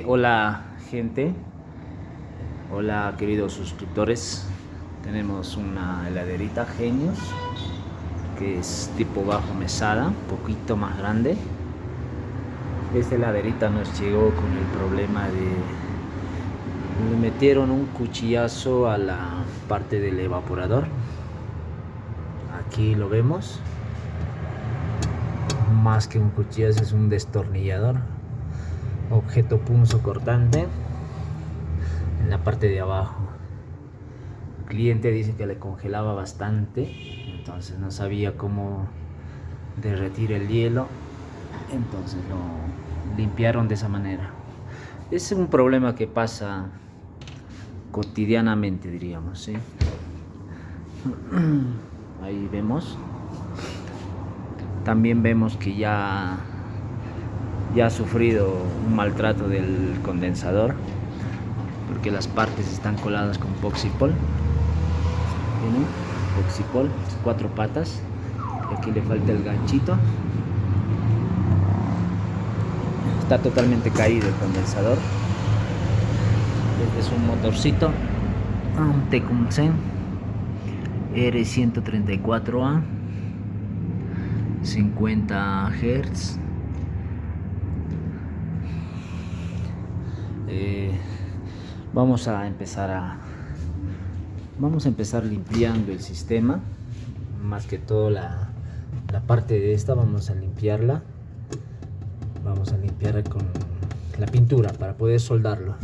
Hola gente, hola queridos suscriptores. Tenemos una heladerita Genius que es tipo bajo mesada, un poquito más grande. Esta heladerita nos llegó con el problema de le metieron un cuchillazo a la parte del evaporador. Aquí lo vemos, más que un cuchillazo es un destornillador, objeto punzo cortante en la parte de abajo. El cliente dice que le congelaba bastante, entonces no sabía cómo derretir el hielo, entonces lo limpiaron de esa manera. Es un problema que pasa cotidianamente, diríamos, ¿sí? Ahí vemos. También vemos que ya ha sufrido un maltrato del condensador, porque las partes están coladas con Poxipol. ¿Tienen? Poxipol, 4 patas. Y aquí le falta el ganchito. Está totalmente caído el condensador. Este es un motorcito, un Tecumseh R134A, 50 Hz. Vamos a empezar limpiando el sistema. Más que todo la parte de esta vamos a limpiarla. Vamos a limpiar con la pintura para poder soldarlo.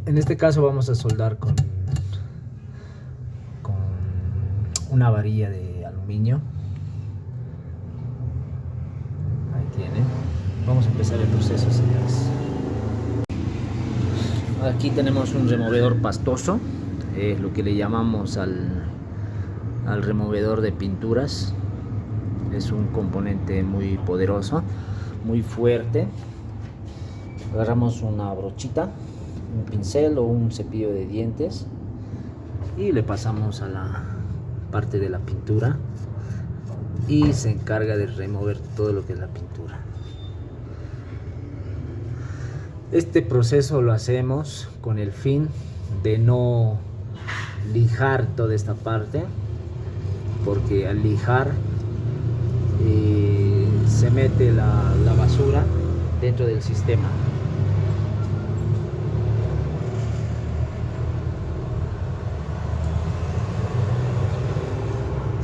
En este caso vamos a soldar con una varilla de aluminio. Ahí tienen. Vamos a empezar el proceso, señores. Aquí tenemos un removedor pastoso, lo que le llamamos al removedor de pinturas. Es un componente muy poderoso, muy fuerte. Agarramos una brochita, un pincel o un cepillo de dientes y le pasamos a la parte de la pintura y se encarga de remover todo lo que es la pintura. Este proceso lo hacemos con el fin de no lijar toda esta parte, porque al lijar se mete la basura dentro del sistema.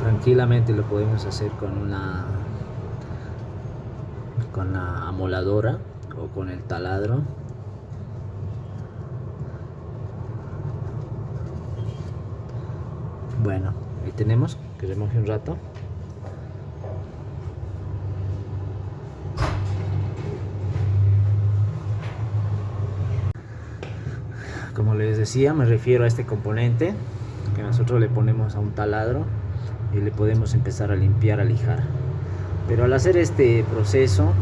Tranquilamente lo podemos hacer con la amoladora o con el taladro. Bueno, ahí tenemos que remoje un rato. Como les decía, me refiero a este componente que nosotros le ponemos a un taladro y le podemos empezar a limpiar, a lijar. Pero al hacer este proceso,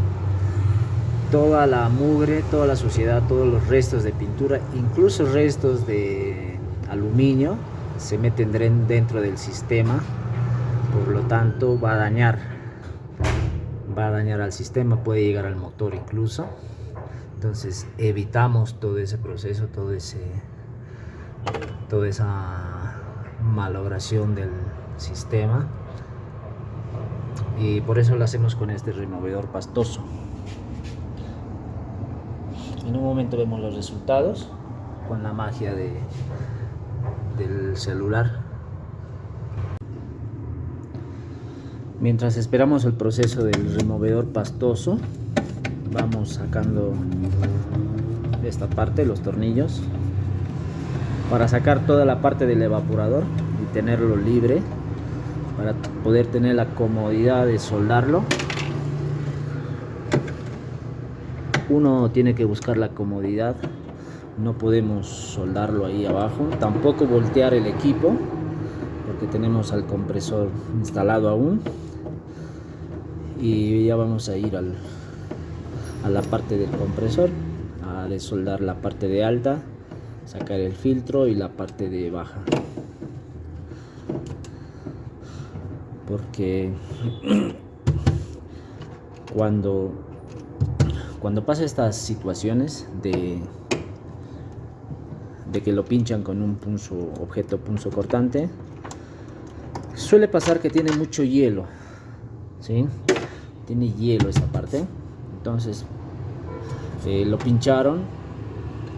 toda la mugre, toda la suciedad, todos los restos de pintura, incluso restos de aluminio, se meten dentro del sistema. Por lo tanto va a dañar al sistema, puede llegar al motor incluso. Entonces evitamos todo ese proceso, toda esa malogración del sistema, y por eso lo hacemos con este removedor pastoso. En un momento vemos los resultados con la magia del celular. Mientras esperamos el proceso del removedor pastoso, vamos sacando esta parte, los tornillos, para sacar toda la parte del evaporador y tenerlo libre, para poder tener la comodidad de soldarlo. Uno tiene que buscar la comodidad, no podemos soldarlo ahí abajo, tampoco voltear el equipo porque tenemos al compresor instalado aún. Y ya vamos a ir a la parte del compresor, a desoldar la parte de alta, sacar el filtro y la parte de baja, porque cuando pasa estas situaciones de que lo pinchan con un objeto punzo cortante, suele pasar que tiene mucho hielo, ¿sí? Tiene hielo esa parte, entonces lo pincharon,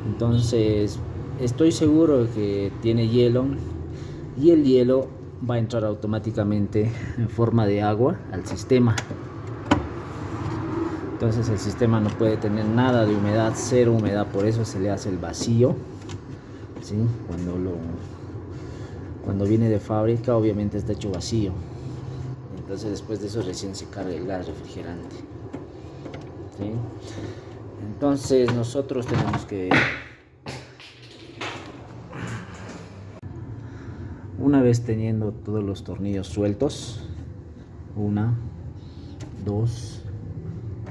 entonces estoy seguro de que tiene hielo, y el hielo va a entrar automáticamente en forma de agua al sistema. Entonces el sistema no puede tener nada de humedad, cero humedad, por eso se le hace el vacío, ¿sí? Cuando viene de fábrica obviamente está hecho vacío, entonces después de eso recién se carga el gas refrigerante, ¿sí? Entonces nosotros tenemos que, una vez teniendo todos los tornillos sueltos, 1, 2,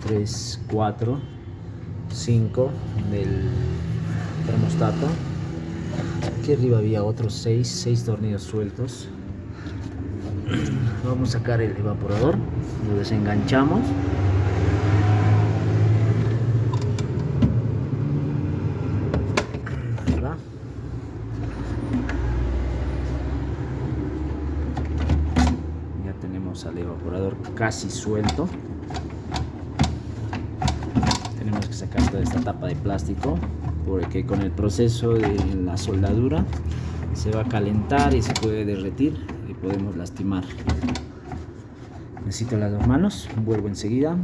3, 4, 5 del termostato, aquí arriba había otros 6 tornillos sueltos. Vamos a sacar el evaporador, lo desenganchamos. Ahí va. Ya tenemos al evaporador casi suelto. Tenemos que sacar toda esta tapa de plástico, porque con el proceso de la soldadura se va a calentar y se puede derretir y podemos lastimar. Necesito las 2 manos, vuelvo enseguida.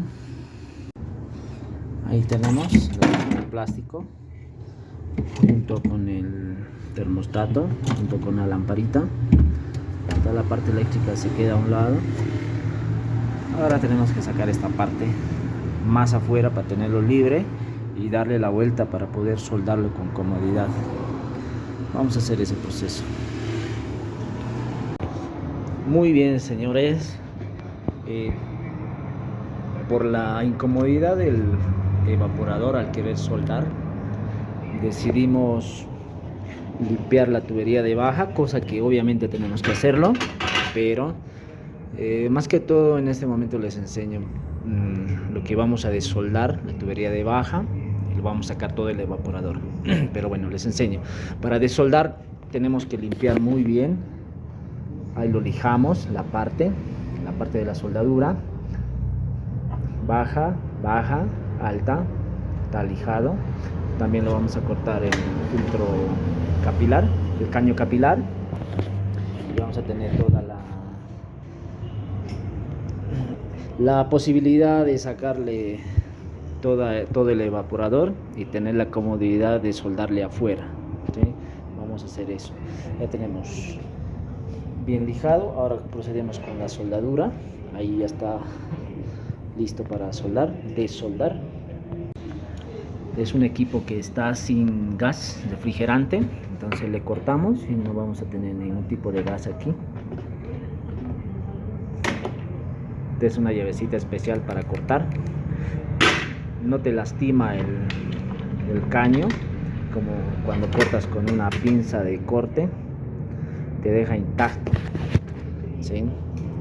Ahí tenemos el plástico junto con el termostato, junto con la lamparita. Toda la parte eléctrica se queda a un lado. Ahora tenemos que sacar esta parte más afuera para tenerlo libre y darle la vuelta para poder soldarlo con comodidad. Vamos a hacer ese proceso. Muy bien, señores, por la incomodidad del evaporador al querer soldar, decidimos limpiar la tubería de baja, cosa que obviamente tenemos que hacerlo, pero más que todo en este momento les enseño lo que vamos a desoldar, la tubería de baja, y lo vamos a sacar todo el evaporador. Pero bueno, les enseño. Para desoldar tenemos que limpiar muy bien. Ahí lo lijamos, la parte de la soldadura, baja, alta, está lijado. También lo vamos a cortar el filtro capilar, el caño capilar, y vamos a tener toda la posibilidad de sacarle todo el evaporador y tener la comodidad de soldarle afuera, ¿sí? Vamos a hacer eso. Ya tenemos bien lijado. Ahora procedemos con la soldadura. Ahí ya está listo para soldar, desoldar. Es un equipo que está sin gas refrigerante, entonces le cortamos y no vamos a tener ningún tipo de gas aquí. Es una llavecita especial para cortar. No te lastima el caño como cuando cortas con una pinza de corte, te deja intacto, ¿sí?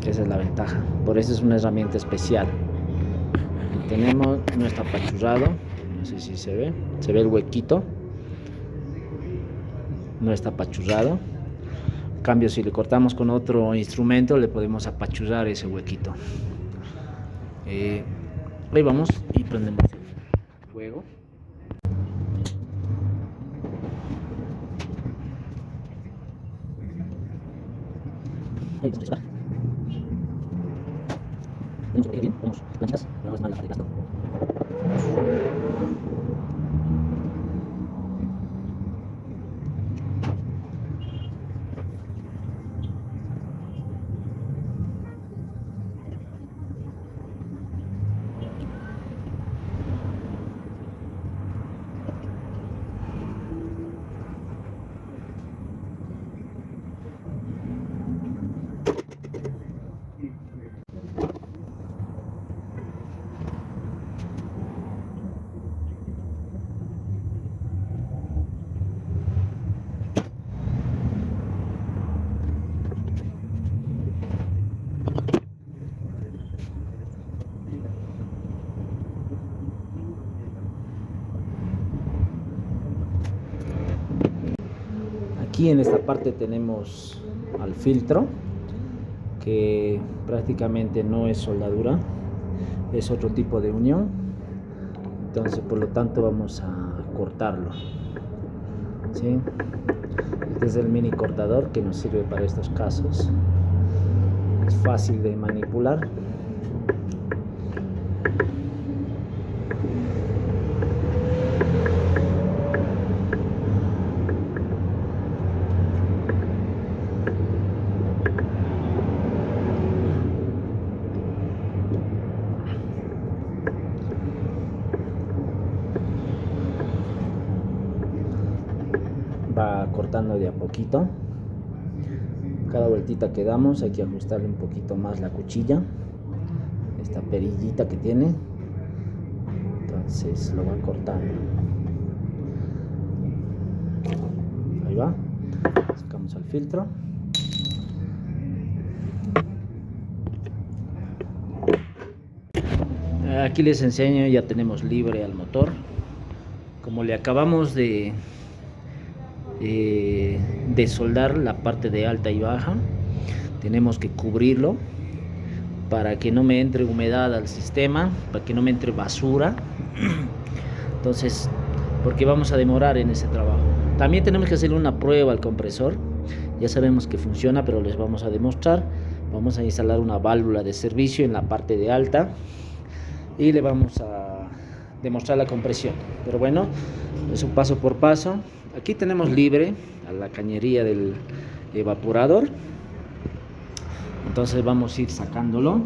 Esa es la ventaja, por eso es una herramienta especial. Tenemos, no está apachurrado, no sé si se ve el huequito, no está apachurrado. En cambio, si le cortamos con otro instrumento, le podemos apachurrar ese huequito. Ahí vamos y prendemos el fuego. Ahí vamos a disparar. Tenemos que bien, ponemos planchitas, pero no es la de plástico. Aquí en esta parte tenemos al filtro, que prácticamente no es soldadura, es otro tipo de unión. Entonces por lo tanto vamos a cortarlo, ¿sí? Este es el mini cortador que nos sirve para estos casos. Es fácil de manipular. Va cortando de a poquito. Cada vueltita que damos hay que ajustarle un poquito más la cuchilla, esta perillita que tiene. Entonces lo va cortando. Ahí va. Sacamos el filtro. Aquí les enseño, ya tenemos libre al motor. Como le acabamos de soldar la parte de alta y baja, tenemos que cubrirlo para que no me entre humedad al sistema, para que no me entre basura. Entonces, porque vamos a demorar en ese trabajo. También tenemos que hacerle una prueba al compresor. Ya sabemos que funciona, pero les vamos a demostrar. Vamos a instalar una válvula de servicio en la parte de alta y le vamos a demostrar la compresión. Pero bueno, eso paso por paso. Aquí tenemos libre a la cañería del evaporador. Entonces vamos a ir sacándolo.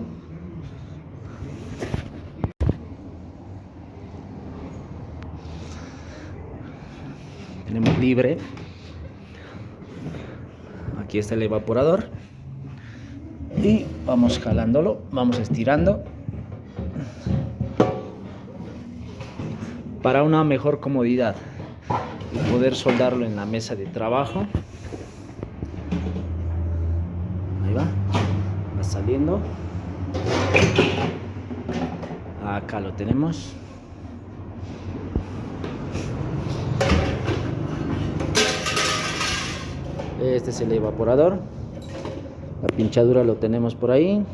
Tenemos libre. Aquí está el evaporador. Y vamos jalándolo, vamos estirando. Para una mejor comodidad y poder soldarlo en la mesa de trabajo. Ahí va saliendo. Acá lo tenemos. Este es el evaporador. La pinchadura lo tenemos por ahí.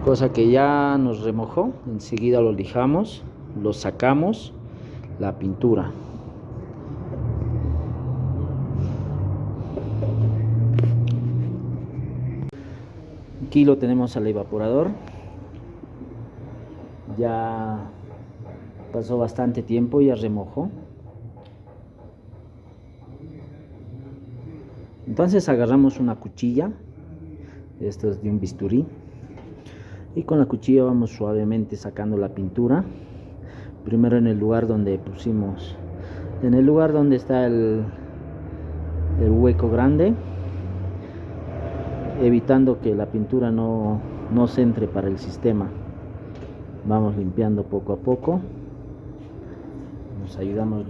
Cosa que ya nos remojó. Enseguida lo lijamos, lo sacamos la pintura. Aquí lo tenemos al evaporador. Ya pasó bastante tiempo, ya remojó. Entonces agarramos una cuchilla, esto es de un bisturí, y con la cuchilla vamos suavemente sacando la pintura. Primero en el lugar donde pusimos, en el lugar donde está el hueco grande, evitando que la pintura no se entre para el sistema. Vamos limpiando poco a poco. Nos ayudamos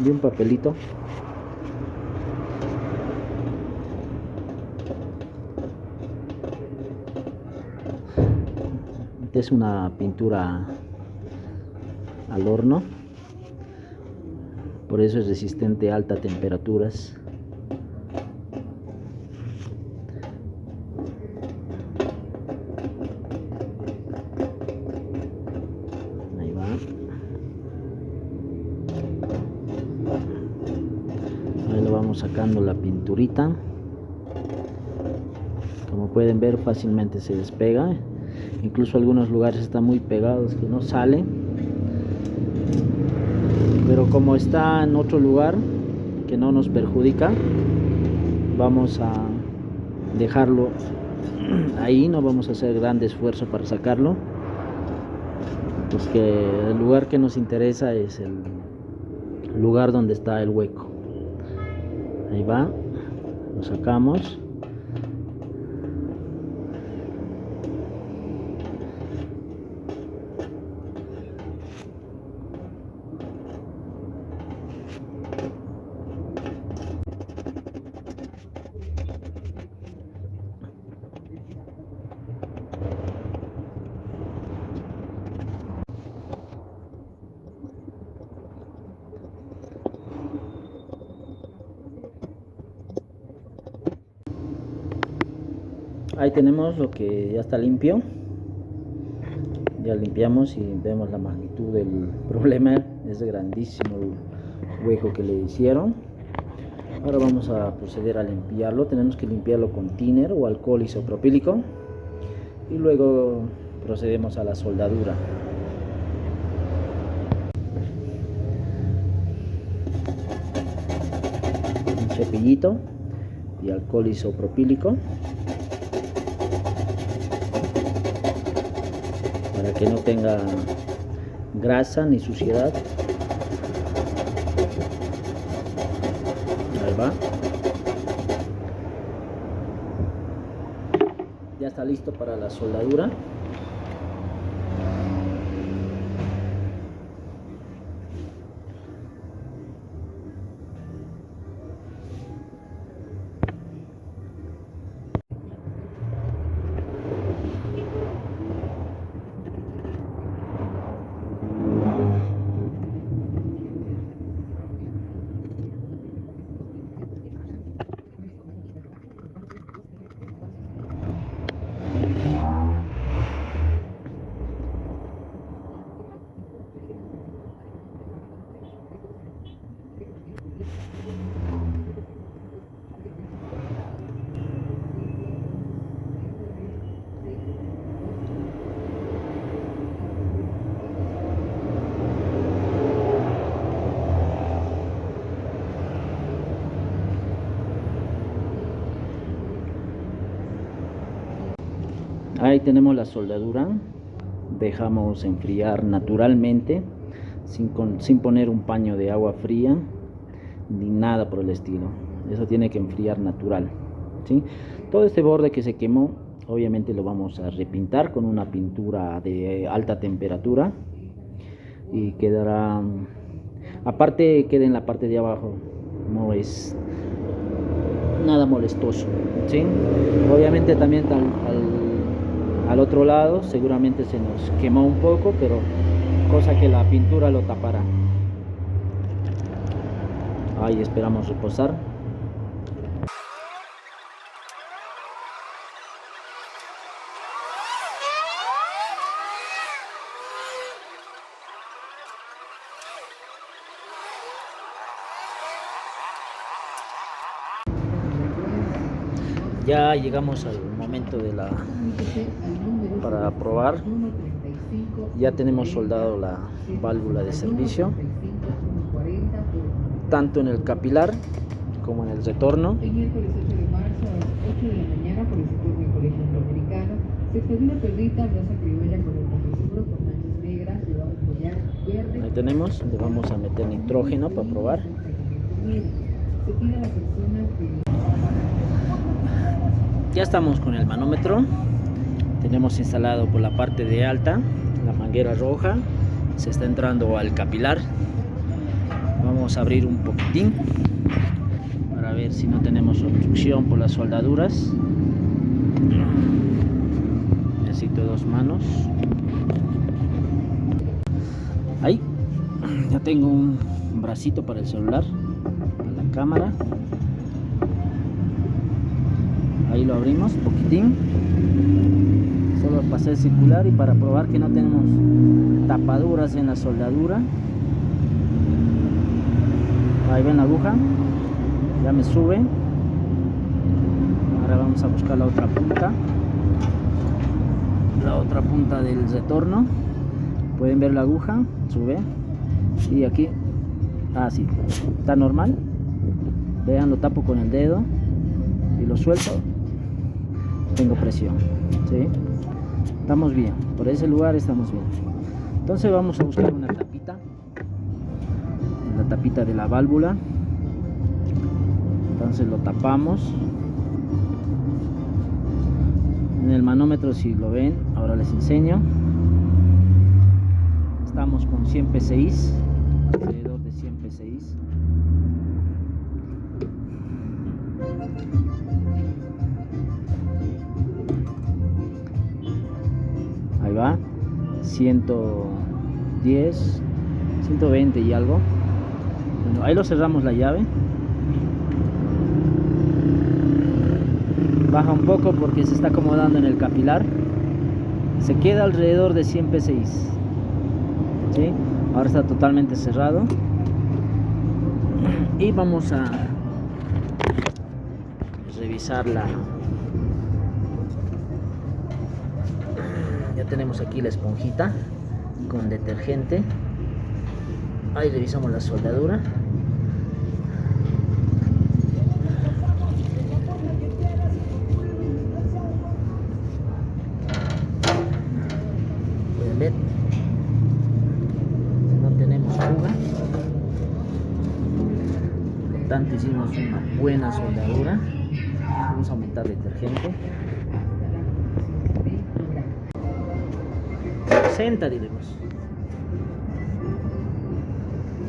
de un papelito. Esta es una pintura al horno, por eso es resistente a altas temperaturas. Ahí va. Ahí lo vamos sacando la pinturita. Como pueden ver, fácilmente se despega. Incluso algunos lugares están muy pegados que no sale. Pero como está en otro lugar que no nos perjudica, vamos a dejarlo ahí. No vamos a hacer gran esfuerzo para sacarlo, porque el lugar que nos interesa es el lugar donde está el hueco. Ahí va, lo sacamos. Ahí tenemos lo que ya está limpio. Ya limpiamos y vemos la magnitud del problema. Es grandísimo el hueco que le hicieron. Ahora vamos a proceder a limpiarlo. Tenemos que limpiarlo con thinner o alcohol isopropílico y luego procedemos a la soldadura. Un cepillito y alcohol isopropílico para que no tenga grasa ni suciedad. Ahí va. Ya está listo para la soldadura. Ahí tenemos la soldadura. Dejamos enfriar naturalmente, sin poner un paño de agua fría ni nada por el estilo. Eso tiene que enfriar natural, ¿sí? Todo este borde que se quemó, obviamente lo vamos a repintar con una pintura de alta temperatura y quedará, aparte queda en la parte de abajo, no es nada molestoso, ¿sí? Obviamente también al otro lado seguramente se nos quemó un poco, pero cosa que la pintura lo tapará. Ahí esperamos reposar. Ya llegamos al momento de para probar. Ya tenemos soldado la válvula de servicio, tanto en el capilar como en el retorno. Ahí tenemos, le vamos a meter nitrógeno para probar. Ya estamos con el manómetro. Tenemos instalado por la parte de alta la manguera roja. Se está entrando al capilar. Vamos a abrir un poquitín para ver si no tenemos obstrucción por las soldaduras. Necesito 2 manos. Ahí ya tengo un bracito para el celular, para la cámara. Ahí lo abrimos un poquitín, solo para hacer circular y para probar que no tenemos tapaduras en la soldadura. Ahí ven la aguja, ya me sube. Ahora vamos a buscar la otra punta del retorno. Pueden ver la aguja, sube, y aquí, sí, está normal. Vean, lo tapo con el dedo y lo suelto. Tengo presión, ¿sí? Estamos bien, por ese lugar estamos bien. Entonces vamos a buscar una tapita, la tapita de la válvula. Entonces lo tapamos. En el manómetro, si lo ven, ahora les enseño. Estamos con 100 psi, alrededor de 100 psi. Ahí va, 110, 120 y algo. Bueno, ahí lo cerramos la llave. Baja un poco porque se está acomodando en el capilar. Se queda alrededor de 100 psi. ¿Sí? Ahora está totalmente cerrado. Y vamos a revisarla. Ya tenemos aquí la esponjita con detergente. Ahí revisamos la soldadura. Pueden ver, no tenemos fuga, por lo tanto hicimos una buena soldadura. Vamos a aumentar detergente. 60 diremos.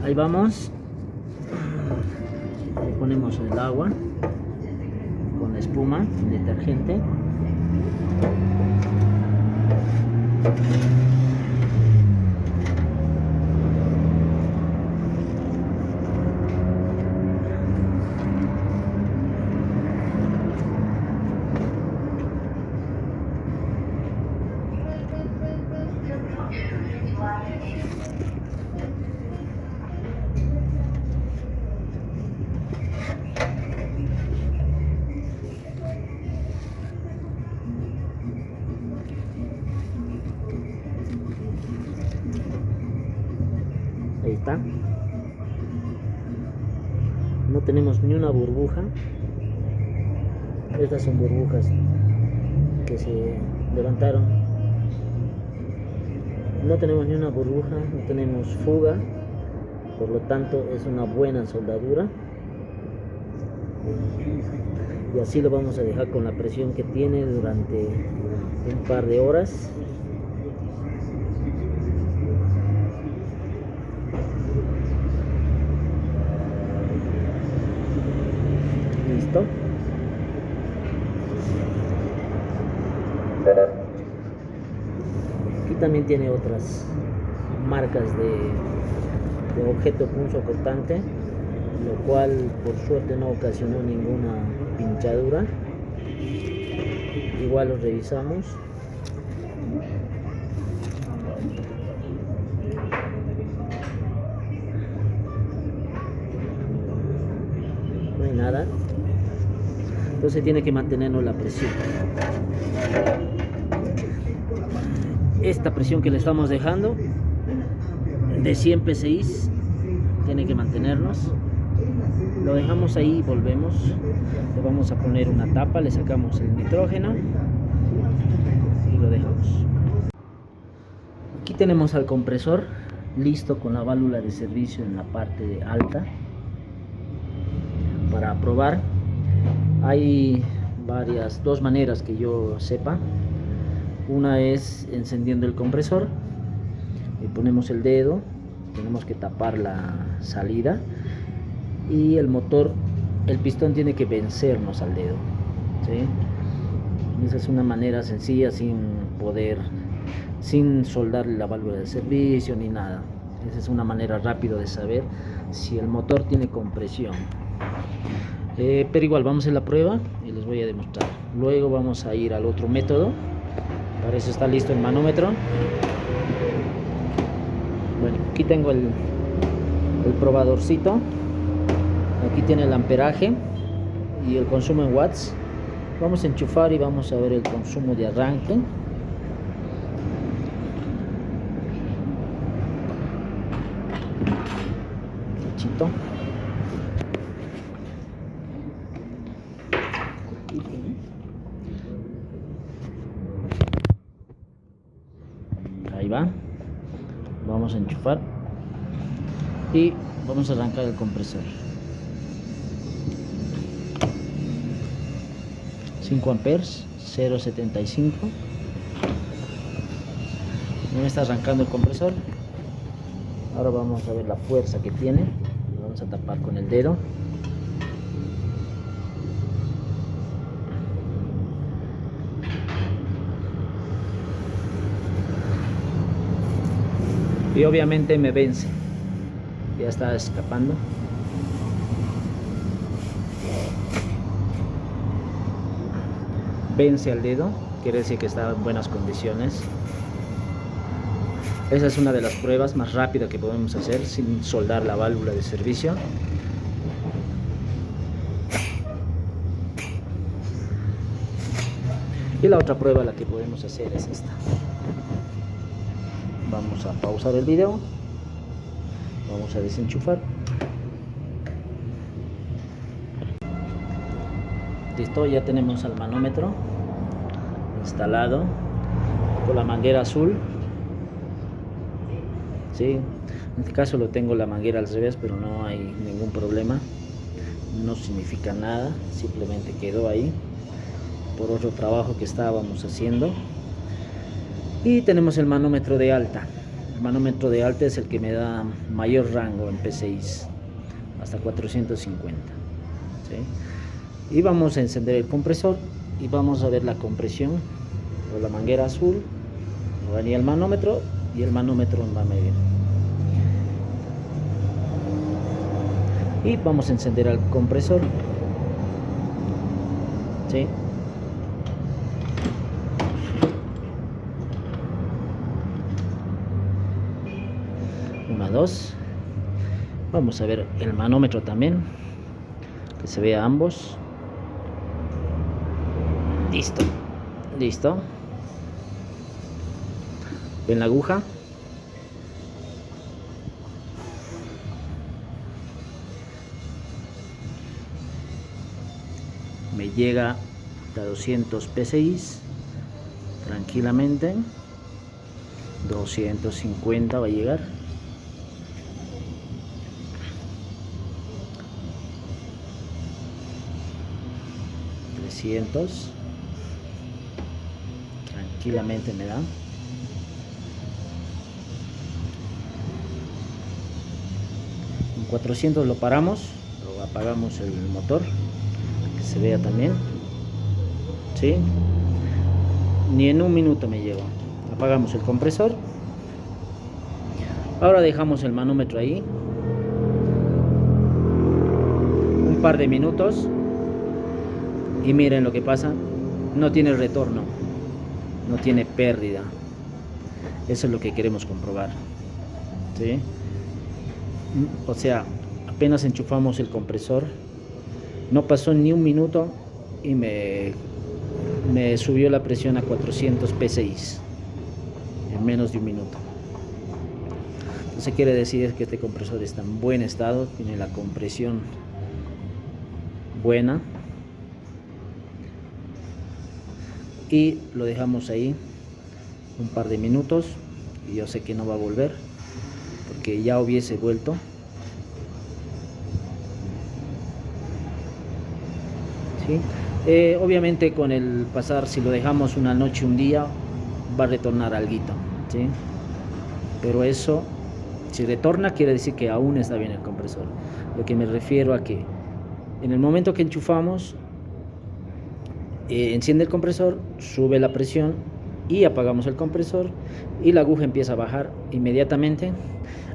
Ahí vamos. Le ponemos el agua con la espuma, el detergente. Ahí está. No tenemos ni una burbuja. Estas son burbujas que se levantaron. No tenemos ni una burbuja, no tenemos fuga. Por lo tanto es una buena soldadura. Y así lo vamos a dejar con la presión que tiene durante un par de horas. Listo. Aquí también tiene otras marcas de objeto punzocortante, lo cual por suerte no ocasionó ninguna pinchadura. Igual lo revisamos. No hay nada. Entonces tiene que mantenernos la presión. Esta presión que le estamos dejando de 100 psi tiene que mantenernos. Lo dejamos ahí y volvemos. Le vamos a poner una tapa, le sacamos el nitrógeno y lo dejamos. Aquí tenemos al compresor listo con la válvula de servicio en la parte de alta para probar. Hay dos maneras que yo sepa. Una es encendiendo el compresor, le ponemos el dedo, tenemos que tapar la salida y el motor, el pistón tiene que vencernos al dedo, ¿sí? Esa es una manera sencilla sin soldarle la válvula de servicio ni nada. Esa es una manera rápida de saber si el motor tiene compresión. Pero igual vamos a hacer la prueba y les voy a demostrar. Luego vamos a ir al otro método. Para eso está listo el manómetro. Bueno, aquí tengo el probadorcito. Aquí tiene el amperaje y el consumo en watts. Vamos a enchufar y vamos a ver el consumo de arranque. Cachito. Ahí va. Vamos a enchufar y vamos a arrancar el compresor. 5 amperes, 0.75. No está arrancando el compresor. Ahora vamos a ver la fuerza que tiene. Vamos a tapar con el dedo. Y obviamente me vence. Ya está escapando. vence al dedo, quiere decir que está en buenas condiciones. Esa es una de las pruebas más rápidas que podemos hacer sin soldar la válvula de servicio. Y la otra prueba la que podemos hacer es esta. Vamos a pausar el video. Vamos a desenchufar. Listo, ya tenemos el manómetro instalado con la manguera azul. Sí, en este caso lo tengo la manguera al revés, pero no hay ningún problema. No significa nada, simplemente quedó ahí por otro trabajo que estábamos haciendo. Y tenemos el manómetro de alta. El manómetro de alta es el que me da mayor rango en PSI, hasta 450. ¿Sí? Y vamos a encender el compresor y vamos a ver la compresión con la manguera azul. Va a venir el manómetro y el manómetro va a medir. Y vamos a encender el compresor. ¿Sí? 1, 2. Vamos a ver el manómetro también, que se vea ambos. Listo, listo. ¿Ven la aguja? Me llega a 200 PSI tranquilamente. 250 va a llegar. 300 tranquilamente me da. En 400 lo paramos, lo apagamos el motor, que se vea también. ¿Sí? Ni en un minuto me llegó. Apagamos el compresor. Ahora dejamos el manómetro ahí un par de minutos y miren lo que pasa. No tiene retorno, no tiene pérdida. Eso es lo que queremos comprobar. ¿Sí? O sea, apenas enchufamos el compresor, no pasó ni un minuto y me subió la presión a 400 PSI en menos de un minuto. Entonces quiere decir que este compresor está en buen estado, tiene la compresión buena. Y lo dejamos ahí un par de minutos y yo sé que no va a volver porque ya hubiese vuelto. ¿Sí? Obviamente con el pasar, si lo dejamos una noche, un día, va a retornar alguito, ¿sí? Pero eso, si retorna, quiere decir que aún está bien el compresor. Lo que me refiero a que en el momento que enchufamos, enciende el compresor, sube la presión y apagamos el compresor y la aguja empieza a bajar inmediatamente.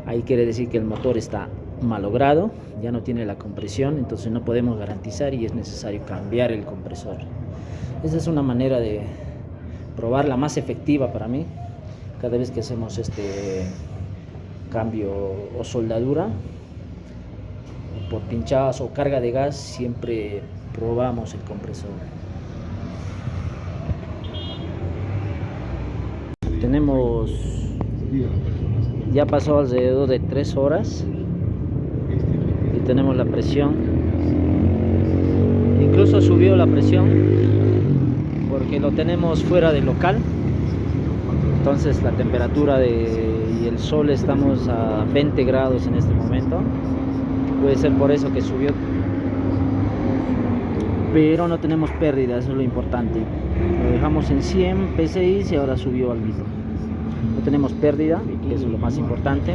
Ahí quiere decir que el motor está malogrado, ya no tiene la compresión, entonces no podemos garantizar y es necesario cambiar el compresor. Esa es una manera de probar, la más efectiva para mí. Cada vez que hacemos este cambio o soldadura por pinchazo o carga de gas, siempre probamos el compresor. Tenemos, ya pasó alrededor de 3 horas y tenemos la presión, incluso subió la presión porque lo tenemos fuera del local, entonces la temperatura y el sol, estamos a 20 grados en este momento, puede ser por eso que subió, pero no tenemos pérdida, eso es lo importante. Lo dejamos en 100 PSI y ahora subió algo. No tenemos pérdida, que es lo más importante.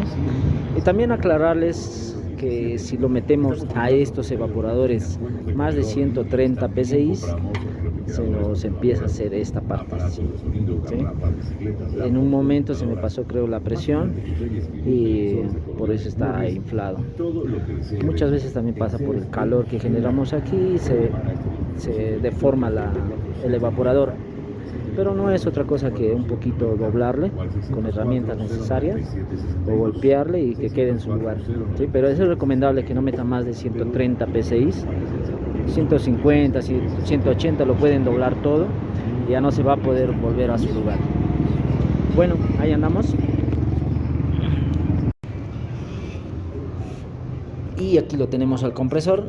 Y también aclararles que si lo metemos a estos evaporadores más de 130 PSI, se nos empieza a hacer esta parte. ¿Sí? En un momento se me pasó, creo, la presión y por eso está inflado. Muchas veces también pasa por el calor que generamos aquí y se deforma el evaporador, pero no es otra cosa que un poquito doblarle con herramientas necesarias o golpearle y que quede en su lugar, ¿sí? Pero es recomendable que no meta más de 130 psi, 150, 180 lo pueden doblar todo y ya no se va a poder volver a su lugar. Bueno, ahí andamos. Y aquí lo tenemos al compresor.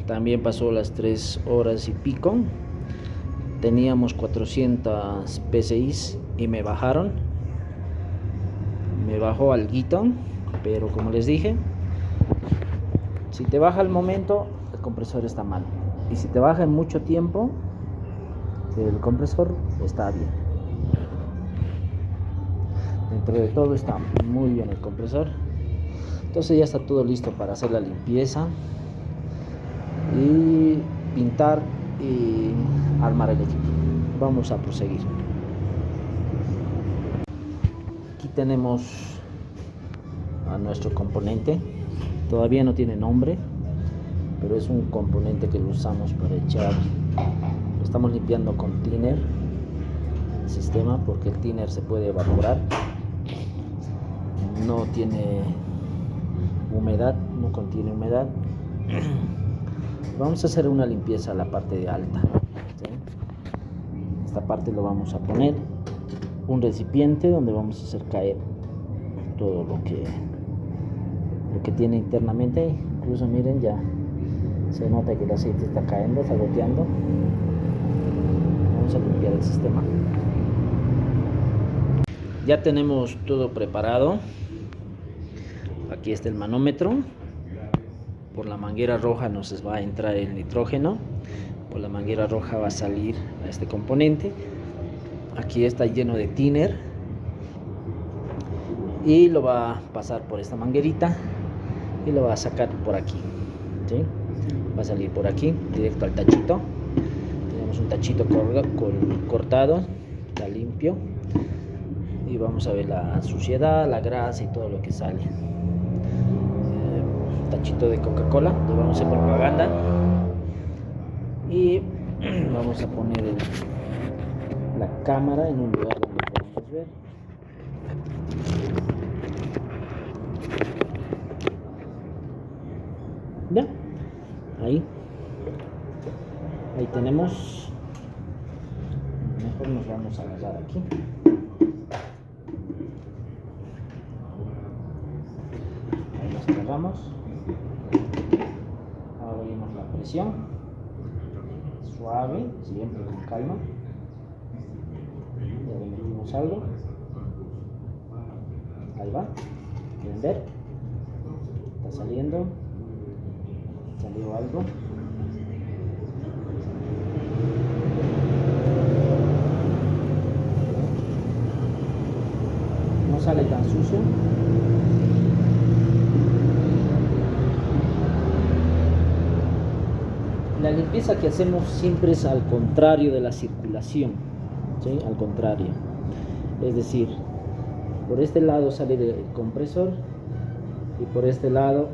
También pasó las 3 horas y pico. Teníamos 400 psi y me bajaron. Me bajó alguito, pero como les dije, si te baja al momento, el compresor está mal. Y si te baja en mucho tiempo, el compresor está bien. Dentro de todo está muy bien el compresor. Entonces ya está todo listo para hacer la limpieza y pintar y armar el equipo. Vamos a proseguir. Aquí tenemos a nuestro componente. Todavía no tiene nombre, pero es un componente que lo usamos para echar. Lo estamos limpiando con thinner el sistema, porque el thinner se puede evaporar. No tiene humedad, no contiene humedad. Vamos a hacer una limpieza a la parte de alta, ¿sí? Esta parte lo vamos a poner un recipiente donde vamos a hacer caer todo lo que tiene internamente. Incluso miren, ya se nota que el aceite está cayendo, está goteando. Vamos a limpiar el sistema. Ya tenemos todo preparado. Aquí está el manómetro. Por la manguera roja nos va a entrar el nitrógeno. Por la manguera roja va a salir a este componente. Aquí está lleno de thinner. Y lo va a pasar por esta manguerita. Y lo va a sacar por aquí, ¿sí? Va a salir por aquí, directo al tachito. Tenemos un tachito cortado, está limpio. Y vamos a ver la suciedad, la grasa y todo lo que sale. Tachito de Coca-Cola, le vamos a hacer propaganda. Y vamos a poner la cámara en un lugar donde podamos ver. Ya, ahí tenemos. Mejor nos vamos a agarrar aquí. Ahí nos agarramos. Abrimos la presión, suave, siempre con calma. Ya le metimos algo. Ahí va, ¿pueden ver? Está saliendo. Salió algo. No sale tan sucio. La limpieza que hacemos siempre es al contrario de la circulación, ¿sí? Al contrario. Es decir, por este lado sale del compresor y por este lado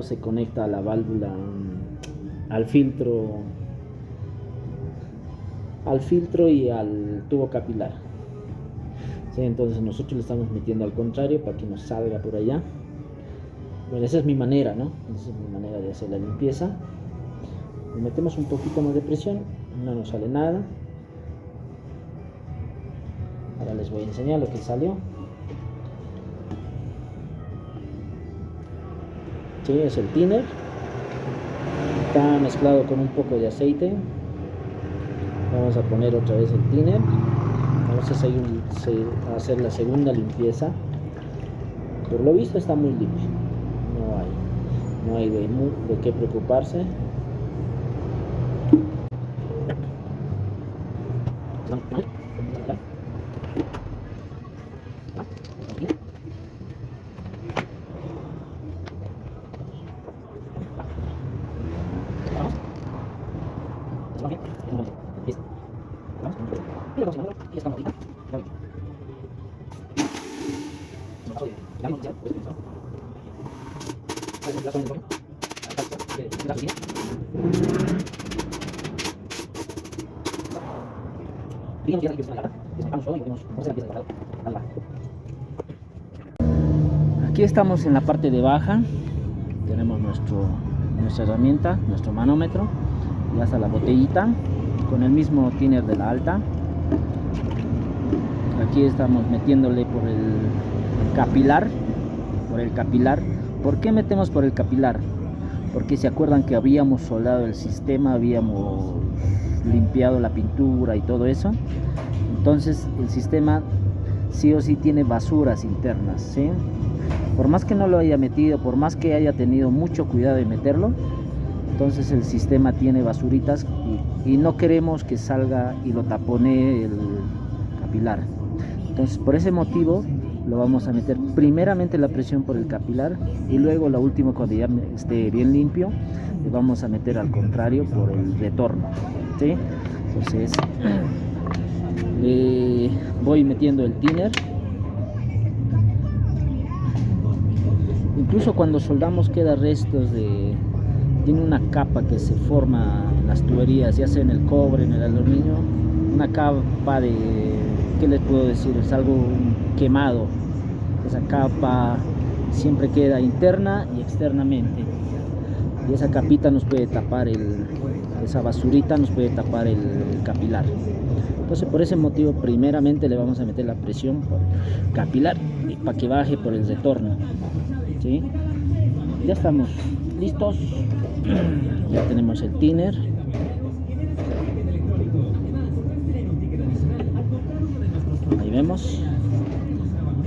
se conecta a la válvula, al filtro y al tubo capilar, ¿sí? Entonces nosotros le estamos metiendo al contrario para que nos salga por allá. Bueno, esa es mi manera, ¿no? Esa es mi manera de hacer la limpieza. Le metemos un poquito más de presión, no nos sale nada. Ahora les voy a enseñar lo que salió. Sí, es el thinner. Está mezclado con un poco de aceite. Vamos a poner otra vez el thinner. Vamos a hacer la segunda limpieza. Por lo visto está muy limpio. No hay de qué preocuparse. Aquí estamos en la parte de baja. Tenemos nuestra herramienta, nuestro manómetro, y hasta la botellita con el mismo tiner de la alta. Aquí estamos metiéndole por el capilar. ¿Por qué metemos por el capilar? Porque se acuerdan que habíamos soldado el sistema, habíamos limpiado la pintura y todo eso. Entonces el sistema sí o sí tiene basuras internas, ¿sí? Por más que no lo haya metido, por más que haya tenido mucho cuidado de meterlo, entonces el sistema tiene basuritas y no queremos que salga y lo taponee el capilar. Entonces por ese motivo lo vamos a meter primeramente la presión por el capilar, y luego la última, cuando ya esté bien limpio, le vamos a meter al contrario por el retorno, ¿sí? Entonces voy metiendo el thinner. Incluso cuando soldamos queda restos tiene una capa que se forma en las tuberías, ya sea en el cobre, en el aluminio, una capa de, ¿qué les puedo decir? Es algo quemado. Esa capa siempre queda interna y externamente, y esa capita nos puede tapar esa basurita nos puede tapar el capilar. Entonces por ese motivo primeramente le vamos a meter la presión por capilar para que baje por el retorno, ¿sí? Ya estamos listos. Ya tenemos el thinner. Ahí vemos,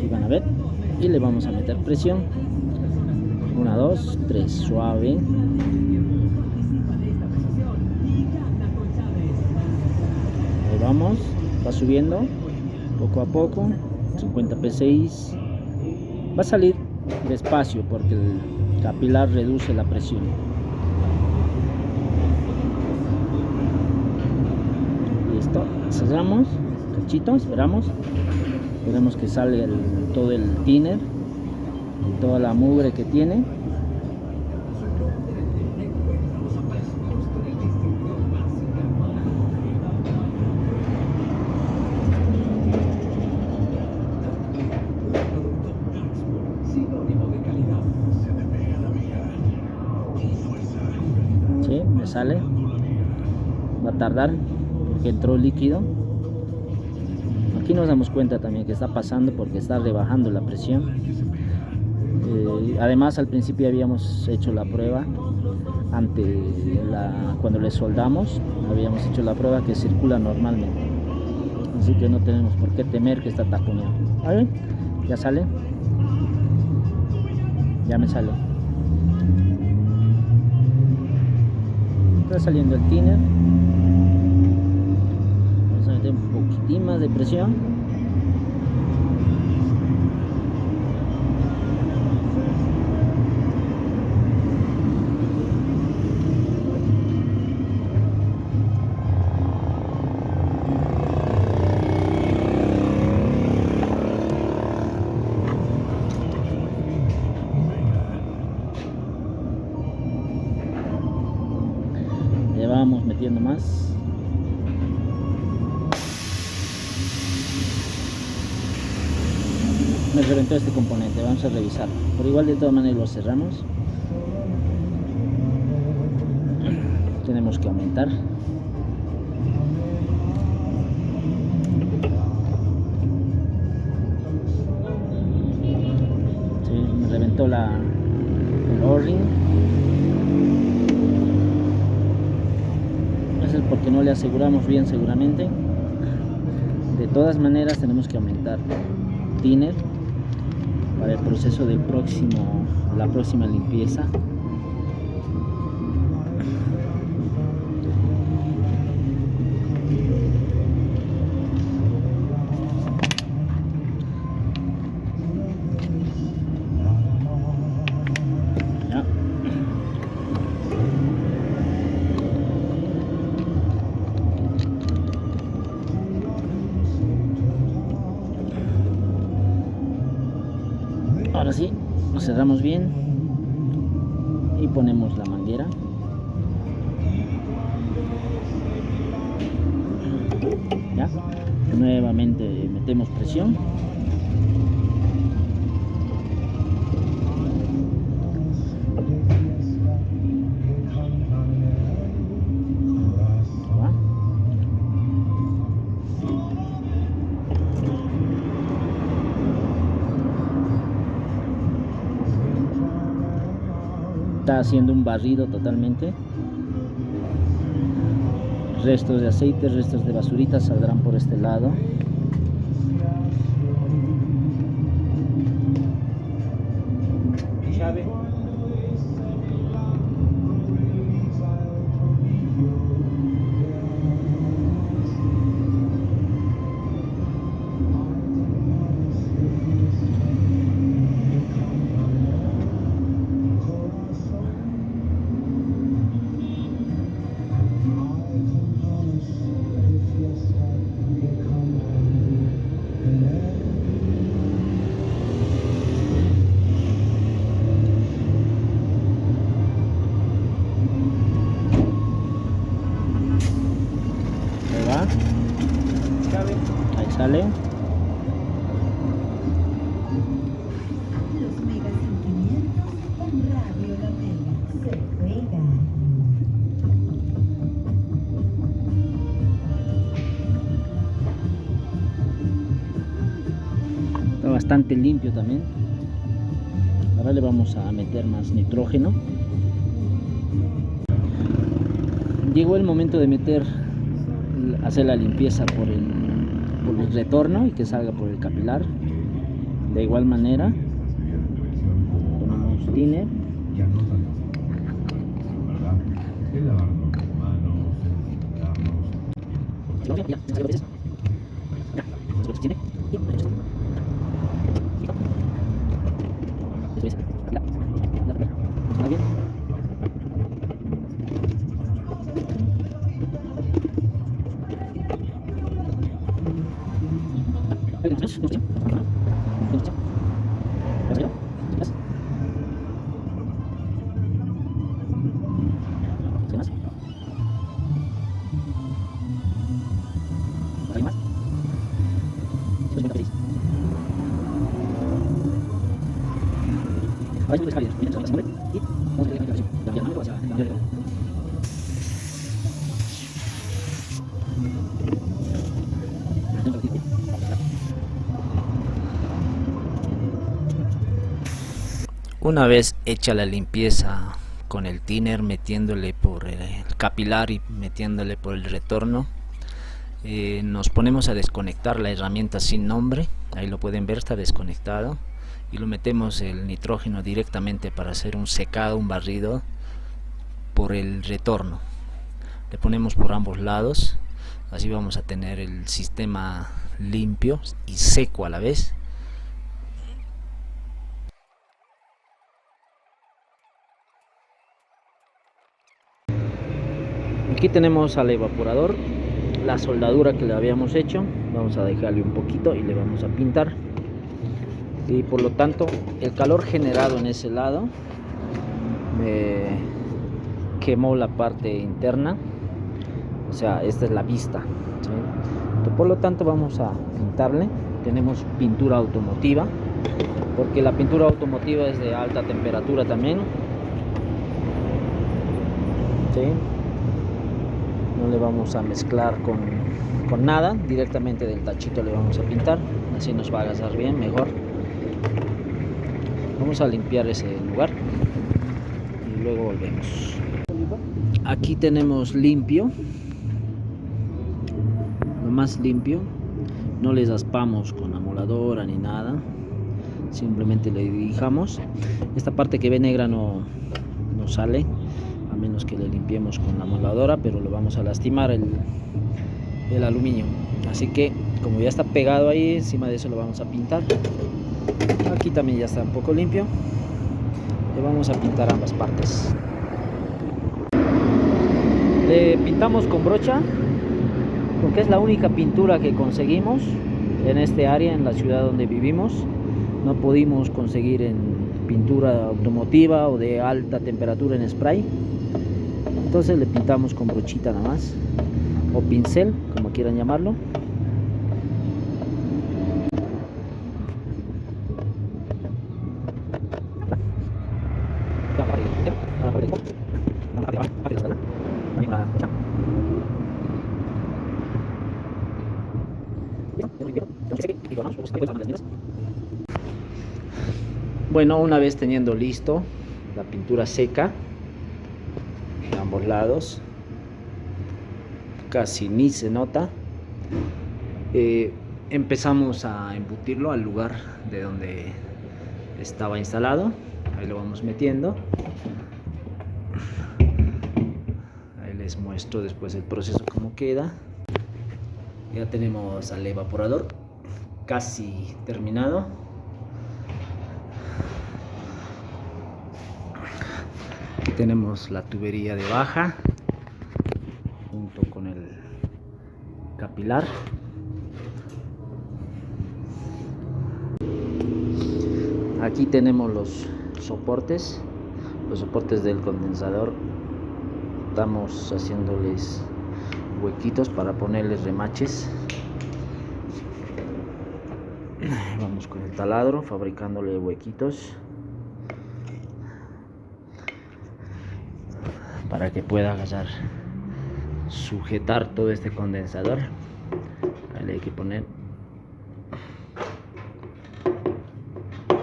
y van a ver, y le vamos a meter presión. 1, 2, 3, suave. Ahí vamos, va subiendo poco a poco. 50 psi. Va a salir despacio porque el capilar reduce la presión. Listo, cerramos cachito, esperamos que salga todo el thinner y toda la mugre que tiene. Sí, me sale, va a tardar porque entró líquido. Aquí nos damos cuenta también que está pasando porque está rebajando la presión. Además al principio habíamos hecho la prueba cuando le soldamos, habíamos hecho la prueba que circula normalmente, así que no tenemos por qué temer que está taponeado. ¿Vale? Ya sale, ya me sale, está saliendo el thinner. Vamos a meter un poquitín más de presión. Le vamos metiendo más. Me reventó este componente, vamos a revisarlo. Por igual de todas maneras lo cerramos. Tenemos que aumentar. Sí, me reventó el O-ring. Eso es porque no le aseguramos bien seguramente. De todas maneras tenemos que aumentar thinner para el proceso del la próxima limpieza. Ya. Ahora sí, lo cerramos bien y ponemos la manguera. ¿Ya? Nuevamente metemos presión. ¿Va? Está haciendo un barrido totalmente. Restos de aceite, restos de basurita saldrán por este lado. Llave. Ahí sale. Los mega sentimientos con Radio La Tele. Se juega. Está bastante limpio también. Ahora le vamos a meter más nitrógeno. Llegó el momento de hacer la limpieza por el retorno y que salga por el capilar. De igual manera ponemos thinner. Una vez hecha la limpieza con el thinner, metiéndole por el capilar y metiéndole por el retorno, nos ponemos a desconectar la herramienta sin nombre. Ahí lo pueden ver, está desconectado, y lo metemos el nitrógeno directamente para hacer un secado, un barrido por el retorno. Le ponemos por ambos lados, así vamos a tener el sistema limpio y seco a la vez. Aquí tenemos al evaporador, la soldadura que le habíamos hecho. Vamos a dejarle un poquito y le vamos a pintar. Y por lo tanto el calor generado en ese lado me quemó la parte interna, o sea, esta es la vista, ¿sí? Por lo tanto vamos a pintarle. Tenemos pintura automotiva, porque la pintura automotiva es de alta temperatura también, ¿sí? No le vamos a mezclar con nada, directamente del tachito le vamos a pintar, así nos va a agasar bien, mejor. Vamos a limpiar ese lugar y luego volvemos. Aquí tenemos limpio, lo más limpio. No les raspamos con amoladora ni nada, simplemente le dirijamos. Esta parte que ve negra no sale, a menos que le limpiemos con la amoladora, pero lo vamos a lastimar el aluminio. Así que como ya está pegado ahí, encima de eso lo vamos a pintar. Aquí también ya está un poco limpio, le vamos a pintar ambas partes. Le pintamos con brocha, porque es la única pintura que conseguimos en este área, en la ciudad donde vivimos. No pudimos conseguir en pintura automotiva o de alta temperatura en spray, entonces le pintamos con brochita nada más, o pincel, como quieran llamarlo. Bueno, una vez teniendo listo la pintura seca de ambos lados, casi ni se nota, empezamos a embutirlo al lugar de donde estaba instalado. Ahí lo vamos metiendo. Ahí les muestro después el proceso cómo queda. Ya tenemos al evaporador casi terminado. Aquí tenemos la tubería de baja junto con el capilar. Aquí tenemos los soportes del condensador. Estamos haciéndoles huequitos para ponerles remaches. Vamos con el taladro fabricándole huequitos para que pueda agarrar, sujetar todo este condensador. Ahí le hay que poner.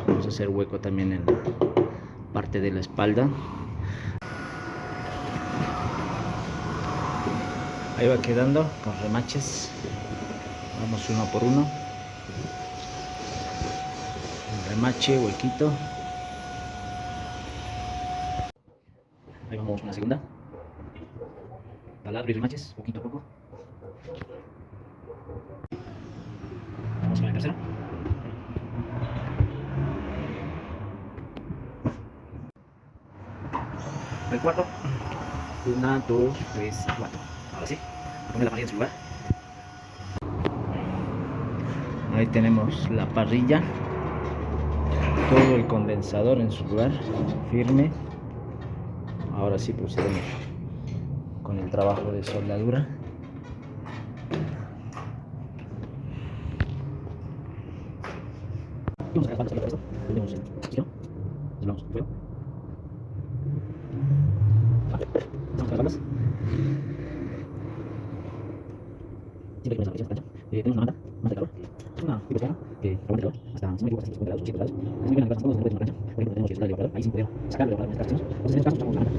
Vamos a hacer hueco también en la parte de la espalda. Ahí va quedando con remaches. Vamos uno por uno. El remache, huequito. Ahí vamos con la segunda. Taladro y remaches, poquito a poco. Vamos con la tercera. El cuarto. 1, 2, 3, 4. Ahora sí, poner la parrilla en su lugar. Ahí tenemos la parrilla. Todo el condensador en su lugar, firme. Ahora sí procedemos con el trabajo de soldadura. Vamos a sacar para esto. Tenemos el quiero. Vamos fuego. Vamos a las siempre que pones la presión tenemos una manta de calor. Una pipoteada que aguanta calor hasta 50 grados, 50 grados, 80 grados. Es muy buena las cosas, no tenemos cancha. Por ejemplo, tenemos que usar el evaporador. Ahí sí podemos sacar el evaporador en estas acciones. Entonces, en este caso, usamos la manta.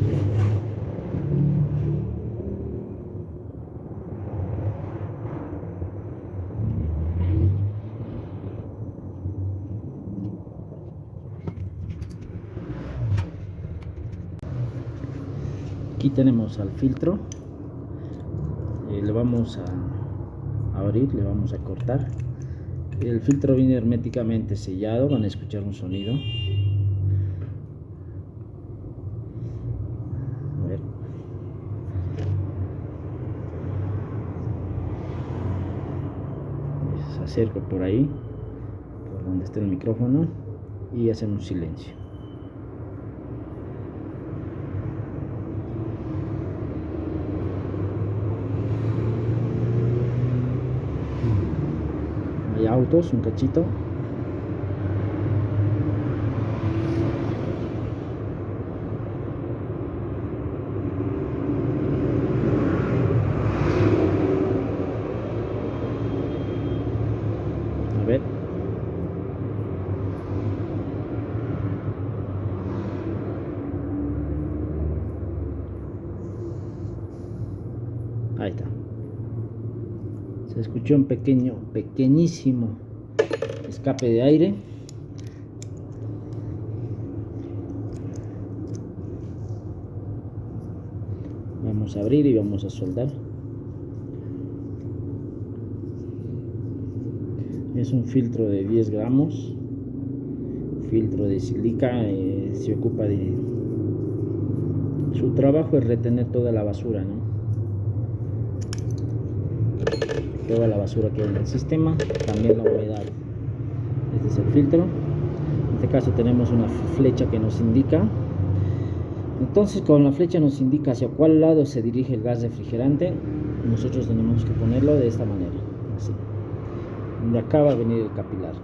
Aquí tenemos al filtro. Le vamos a abrir, le vamos a cortar. El filtro viene herméticamente sellado, van a escuchar un sonido. A ver. Se acerca por ahí, por donde está el micrófono, y hacemos silencio. Hay autos, un cachito. A ver. Ahí está. Se escuchó un pequeñísimo escape de aire. Vamos a abrir y vamos a soldar. Es un filtro de 10 gramos, filtro de silica. Se ocupa de, su trabajo es retener toda la basura, ¿no? Toda la basura que hay en el sistema, también la humedad. Este es el filtro. En este caso tenemos una flecha que nos indica. Entonces, con la flecha nos indica hacia cuál lado se dirige el gas refrigerante. Nosotros tenemos que ponerlo de esta manera, así. De acá va a venir el capilar,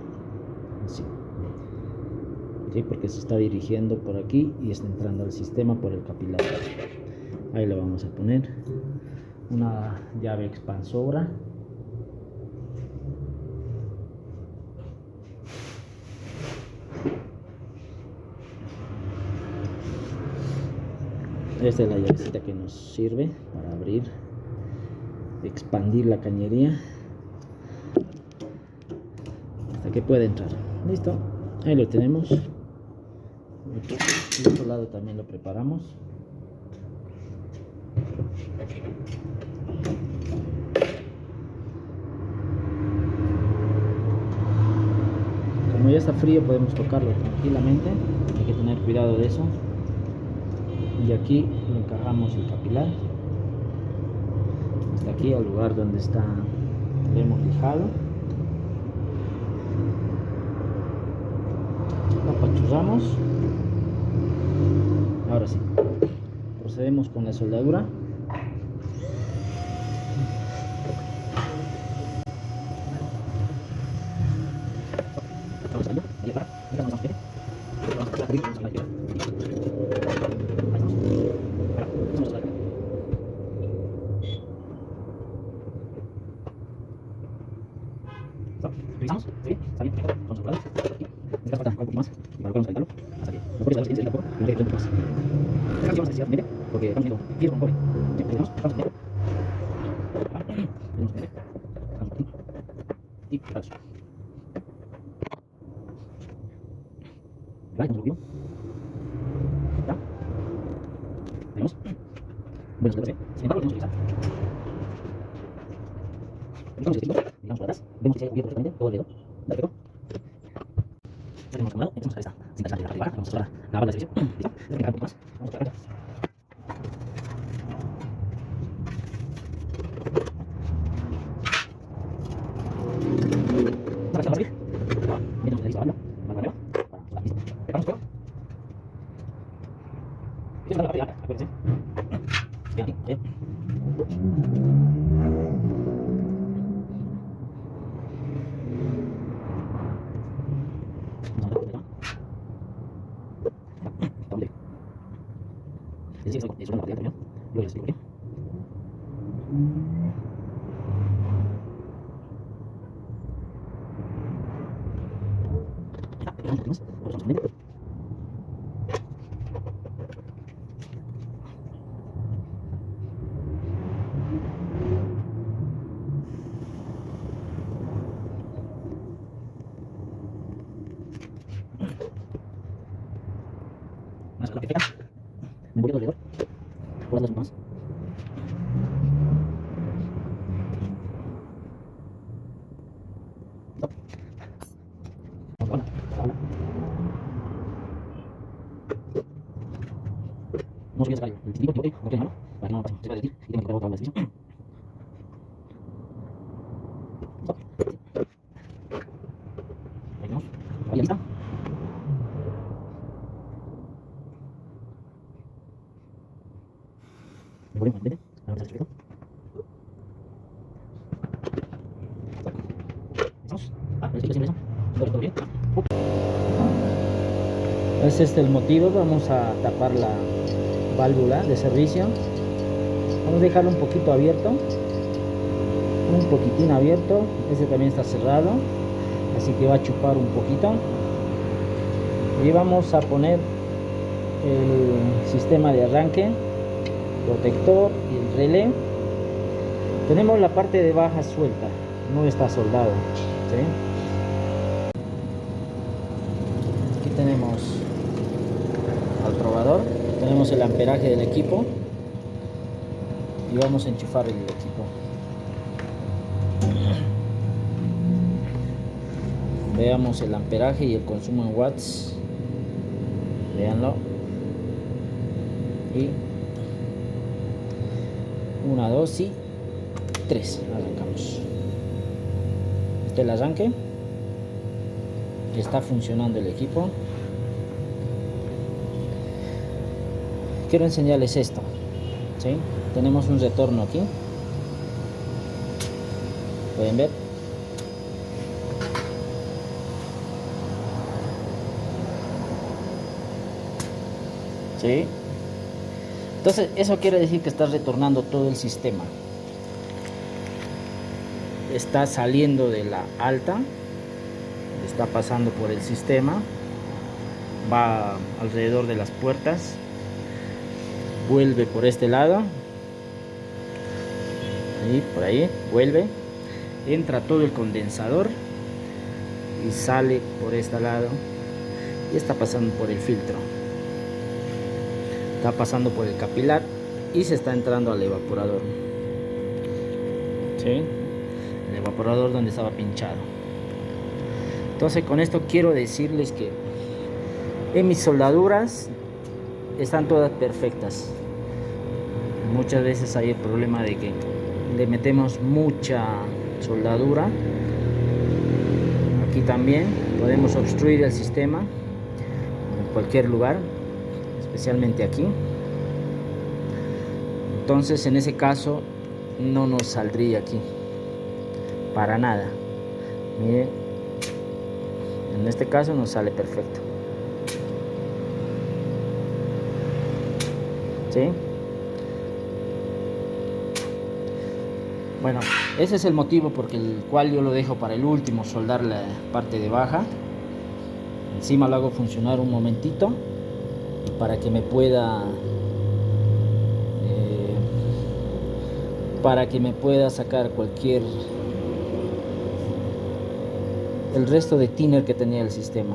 así. ¿Sí? Porque se está dirigiendo por aquí y está entrando al sistema por el capilar. Ahí lo vamos a poner. Una llave expansora. Esta es la llavecita que nos sirve para abrir, expandir la cañería hasta que pueda entrar. Listo, ahí lo tenemos. El otro lado también lo preparamos. Como ya está frío podemos tocarlo tranquilamente, hay que tener cuidado de eso. Y aquí lo encajamos el capilar hasta aquí al lugar donde está, lo hemos lijado. Lo apachurramos. Ahora sí, procedemos con la soldadura. Revisamos, ¿sí? Está bien, vamos a probar. En este caso falta un poquito más, y para colocarnos a calentarlo, hasta que no puedes dar la siguiente tampoco, y un poquito más. Acá sí vamos a necesidad media, porque estamos viendo fierro con cobre. ¿Sí? Ahí vamos a meter. Tenemos que meter. Vamos a meter. Y preparados. Vale, hemos movido. Ya. Tenemos. Buenos dedos, sin embargo, lo tenemos que utilizar. Ubicamos el testigo, miramos por atrás, vemos que se ha abierto perfectamente todo el dedo. Dale, pegó. Ya tenemos acomodado, empezamos a dejar esta cinta de arriba, vamos a cerrar la bala de servicio. Listo, tenemos que dejar un poquito más, vamos a pegar acá. Vamos a abrir. Metemos la lista banda, mano arriba, para listo. Preparamos fuego. Esta es la parte de alta, acuérdense. Bien, aquí, bien. Es decir, estoy subiendo la batería también. Yo les explico bien. Vamos a continuar. Ahora vamos a medir. Más a la que pega. Me voy alrededor. Por las dos más. No subí a sacar el distintivo, no tiene mano, para que no pase, se va a desistir y tengo que quitar otra vez el servicio. Ahí tenemos, ahí lista. Me volvemos al frente, a ver si está ¿Estamos? El chico siempre eso. ¿Todo bien? Es este el motivo, vamos a tapar la válvula de servicio. Vamos a dejarlo un poquito abierto, un poquitín abierto. Este también está cerrado, así que va a chupar un poquito. Y vamos a poner el sistema de arranque, protector y el relé. Tenemos la parte de baja suelta, no está soldado, ¿sí? Aquí tenemos al probador, tenemos el amperaje del equipo y vamos a enchufar el equipo. Veamos el amperaje y el consumo en watts. Veanlo. Y 1, 2 y 3. Arrancamos. Este es el arranque. Está funcionando el equipo. Quiero enseñarles esto, ¿sí? Tenemos un retorno aquí. Pueden ver. ¿Sí? Entonces eso quiere decir que está retornando todo el sistema. Está saliendo de la alta, está pasando por el sistema, va alrededor de las puertas vuelve por este lado, ahí, por ahí, vuelve, entra todo el condensador y sale por este lado y está pasando por el filtro, está pasando por el capilar y se está entrando al evaporador. ¿Sí? El evaporador donde estaba pinchado. Entonces con esto quiero decirles que en mis soldaduras están todas perfectas. Muchas veces hay el problema de que le metemos mucha soldadura. Aquí también podemos obstruir el sistema en cualquier lugar, especialmente aquí. Entonces en ese caso no nos saldría aquí para nada. Miren, en este caso nos sale perfecto. ¿Sí? Bueno, ese es el motivo por el cual yo lo dejo para el último, soldar la parte de baja. Encima lo hago funcionar un momentito para que me pueda sacar el resto de thinner que tenía el sistema.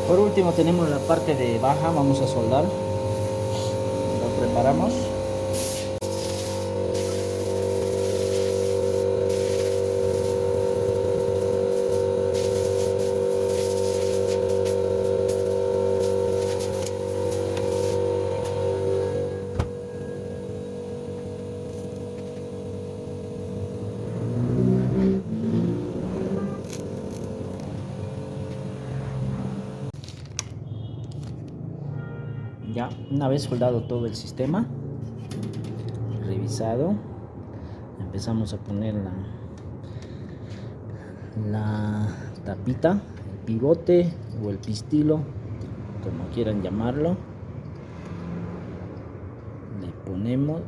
Por último tenemos la parte de baja, vamos a soldar. Lo preparamos. Ya, una vez soldado todo el sistema, revisado, empezamos a poner la tapita, el pivote o el pistilo, como quieran llamarlo. Le ponemos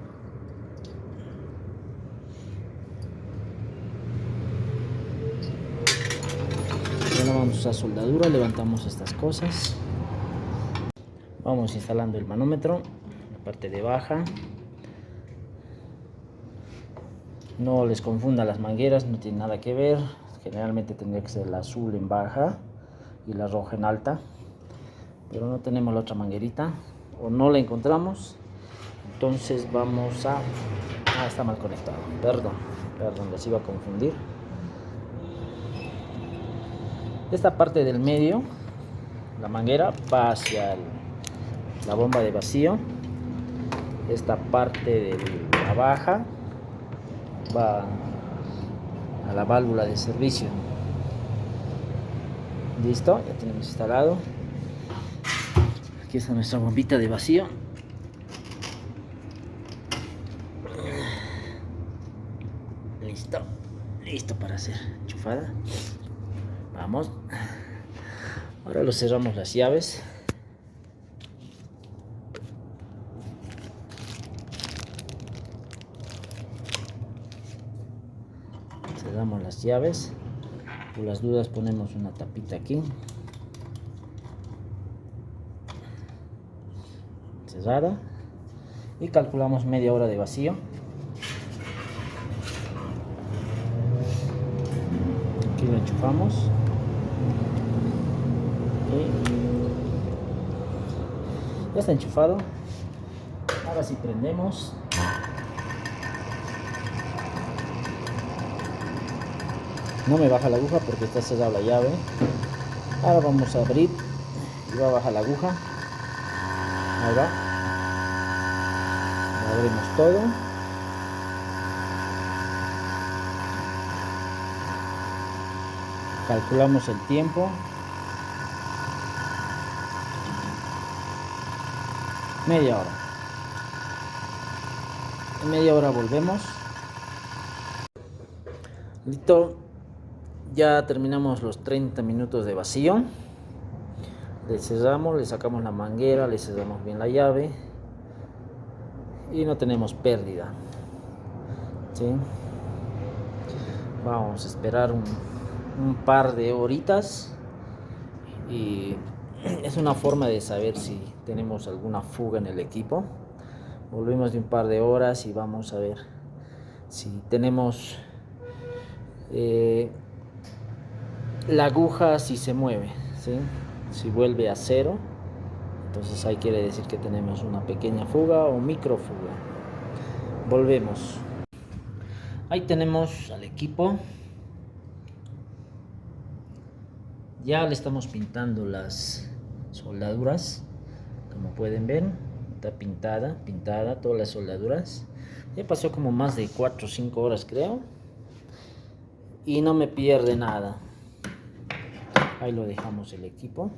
ya no vamos a usar soldadura, levantamos estas cosas. Vamos instalando el manómetro, la parte de baja. No les confunda las mangueras, no tiene nada que ver. Generalmente tendría que ser la azul en baja y la roja en alta. Pero no tenemos la otra manguerita o no la encontramos. Entonces vamos a... está mal conectado. Perdón, les iba a confundir. Esta parte del medio, la manguera, va hacia la bomba de vacío. Esta parte de la baja va a la válvula de servicio. Listo, ya tenemos instalado. Aquí está nuestra bombita de vacío. Listo para ser enchufada. Vamos. Ahora lo cerramos las llaves. Cerramos las llaves. Por las dudas ponemos una tapita aquí. Cerrada. Y calculamos media hora de vacío. Aquí lo enchufamos. Ya está enchufado. Ahora sí prendemos. No me baja la aguja porque está cerrada la llave. Ahora vamos a abrir y va a bajar la aguja. Ahí va. Lo abrimos todo. Calculamos el tiempo. Media hora. En media hora volvemos. Listo. Ya terminamos los 30 minutos de vacío. Le cerramos, le sacamos la manguera, le cerramos bien la llave y no tenemos pérdida. ¿Sí? Vamos a esperar un par de horitas y es una forma de saber si tenemos alguna fuga en el equipo. Volvemos de un par de horas y vamos a ver si tenemos la aguja, si se mueve, ¿sí? Si vuelve a cero, entonces ahí quiere decir que tenemos una pequeña fuga o microfuga. Volvemos. Ahí tenemos al equipo. Ya le estamos pintando las soldaduras. Como pueden ver, está pintada todas las soldaduras. Ya pasó como más de 4 o 5 horas, creo. Y no me pierde nada. Ahí lo dejamos el equipo.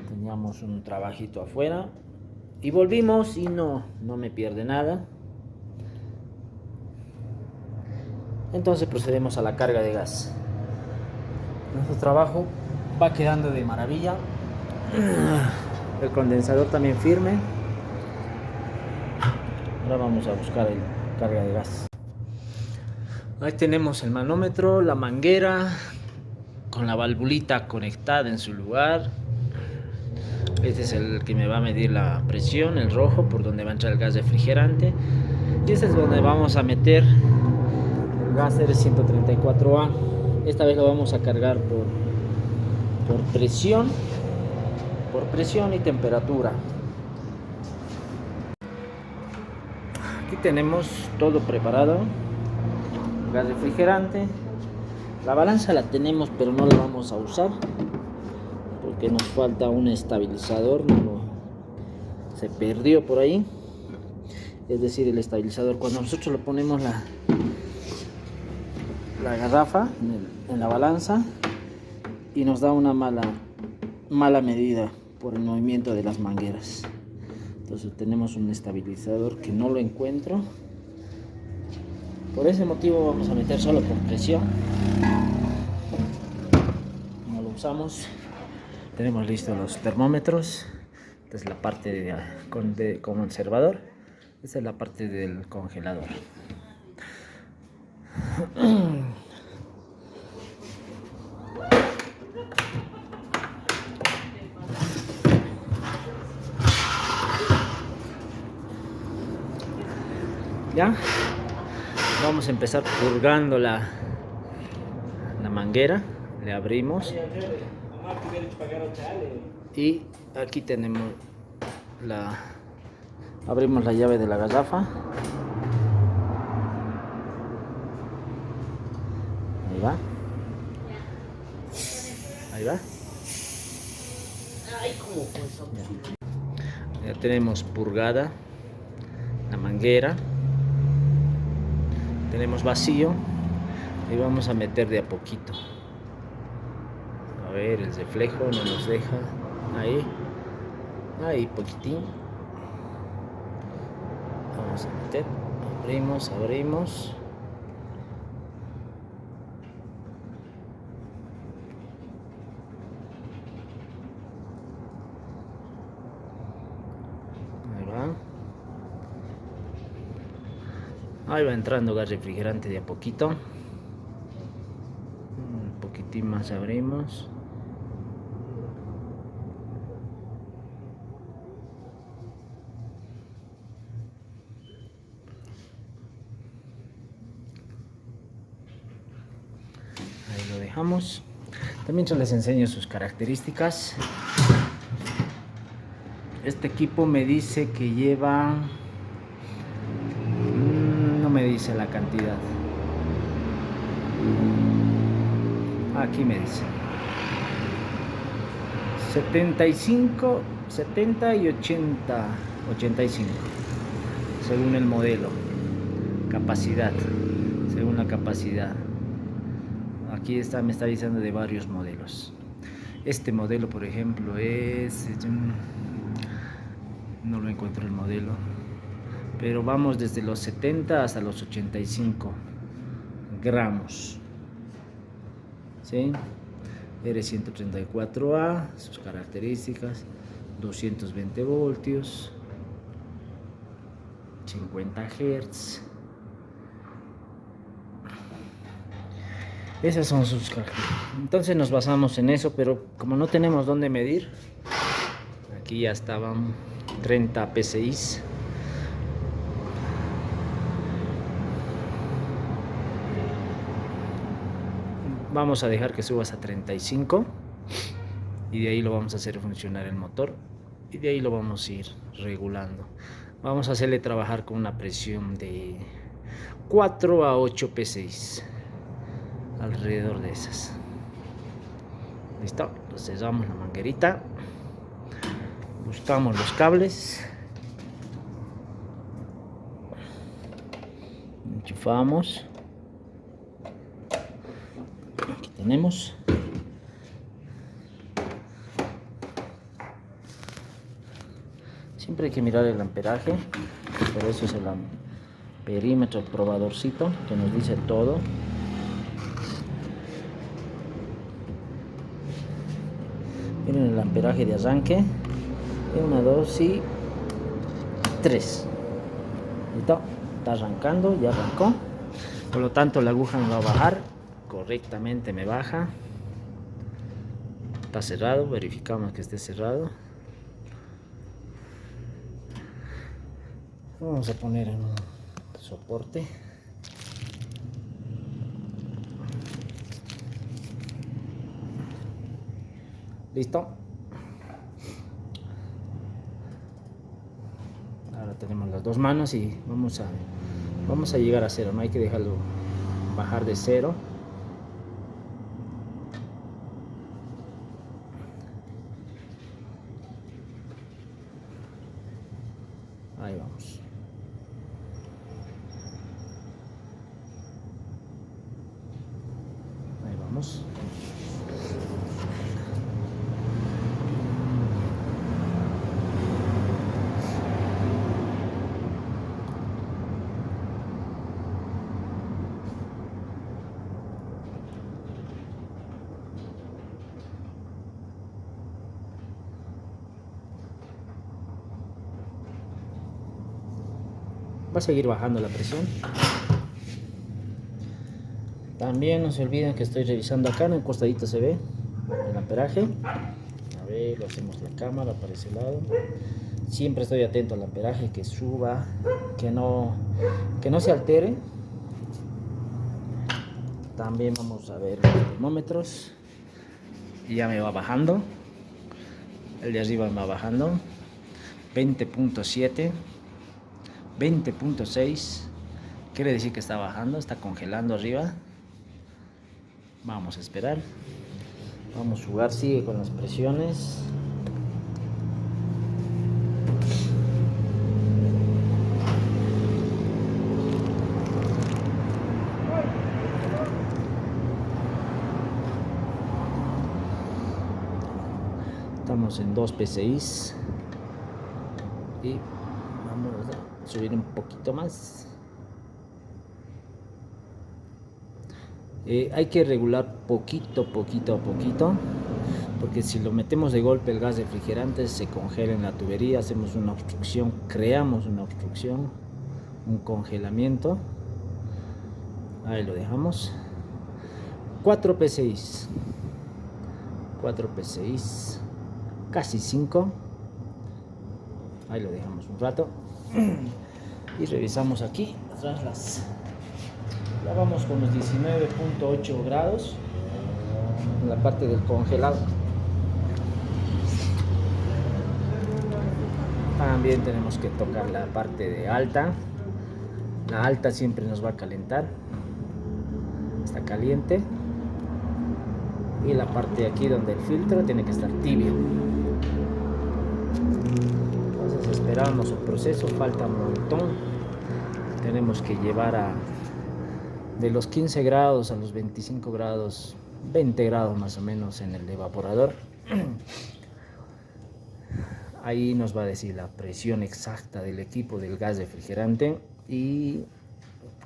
Teníamos un trabajito afuera. Y volvimos y no me pierde nada. Entonces procedemos a la carga de gas. Nuestro trabajo va quedando de maravilla. El condensador también firme. Ahora vamos a buscar el carga de gas. Ahí tenemos el manómetro, la manguera con la valvulita conectada en su lugar. Este es el que me va a medir la presión, el rojo, por donde va a entrar el gas refrigerante. Y este es donde vamos a meter el gas R134A. Esta vez lo vamos a cargar por presión y temperatura. Aquí tenemos todo preparado. Gas refrigerante. La balanza la tenemos, pero no la vamos a usar porque nos falta un estabilizador. Se perdió por ahí. Es decir, el estabilizador, cuando nosotros le ponemos la garrafa en la balanza y nos da una mala medida por el movimiento de las mangueras. Entonces tenemos un estabilizador que no lo encuentro. Por ese motivo vamos a meter solo con presión. No lo usamos. Tenemos listos los termómetros. Esta es la parte de conservador. Esta es la parte del congelador. Ya vamos a empezar purgando la manguera. Le abrimos y aquí tenemos abrimos la llave de la garrafa. Ahí va. Ya tenemos purgada la manguera. Tenemos vacío y vamos a meter de a poquito. A ver, el reflejo no nos deja. Ahí poquitín. Vamos a meter. Abrimos. Ahí va entrando gas refrigerante de a poquito. Un poquitín más abrimos. Ahí lo dejamos. También yo les enseño sus características. Este equipo me dice que lleva... me dice la cantidad. Aquí me dice 75, 70 y 80, 85 según el modelo. Capacidad, según la capacidad. Aquí me está avisando de varios modelos. Este modelo, por ejemplo, no lo encuentro el modelo, pero vamos desde los 70 hasta los 85 gramos. ¿Sí? R134A, sus características: 220 voltios, 50 Hz, Esas son sus características. Entonces nos basamos en eso, pero como no tenemos dónde medir, aquí ya estaban 30 PSI. Vamos a dejar que subas a 35 y de ahí lo vamos a hacer funcionar el motor y de ahí lo vamos a ir regulando. Vamos a hacerle trabajar con una presión de 4 a 8 PSI, alrededor de esas. Listo, cerramos la manguerita, buscamos los cables, enchufamos. Aquí tenemos. Siempre hay que mirar el amperaje, por eso es el perímetro, el probadorcito que nos dice todo. Miren el amperaje de arranque. 1, 2 y 3. ¿Listo? Está arrancando, ya arrancó. Por lo tanto la aguja me va a bajar. Correctamente me baja. Está cerrado, verificamos que esté cerrado. Vamos a poner en un soporte. Listo. Ahora tenemos las dos manos y vamos a llegar a cero. No hay que dejarlo bajar de cero. Ahí vamos. Ahí vamos. Va a seguir bajando la presión. También no se olviden que estoy revisando acá, en el costadito se ve el amperaje. A ver, lo hacemos la cámara para ese lado. Siempre estoy atento al amperaje, que suba, que no se altere. También vamos a ver los termómetros. Y ya me va bajando. El de arriba me va bajando. 20.7. 20.6. Quiere decir que está bajando, está congelando arriba. Vamos a esperar. Vamos a jugar, sigue con las presiones. Estamos en 2 PSI. Y vamos a subir un poquito más. Hay que regular poquito a poquito, porque si lo metemos de golpe el gas refrigerante se congela en la tubería, hacemos una obstrucción, creamos una obstrucción, un congelamiento. Ahí lo dejamos. 4 PSI, 4 PSI, casi 5. Ahí lo dejamos un rato y revisamos aquí atrás ya vamos con los 19.8 grados en la parte del congelado. También tenemos que tocar la parte de alta. La alta siempre nos va a calentar, está caliente, y la parte de aquí donde el filtro tiene que estar tibio. Entonces esperamos el proceso, falta un montón. Tenemos que llevar de los 15 grados a los 25 grados, 20 grados más o menos en el evaporador. Ahí nos va a decir la presión exacta del equipo del gas refrigerante y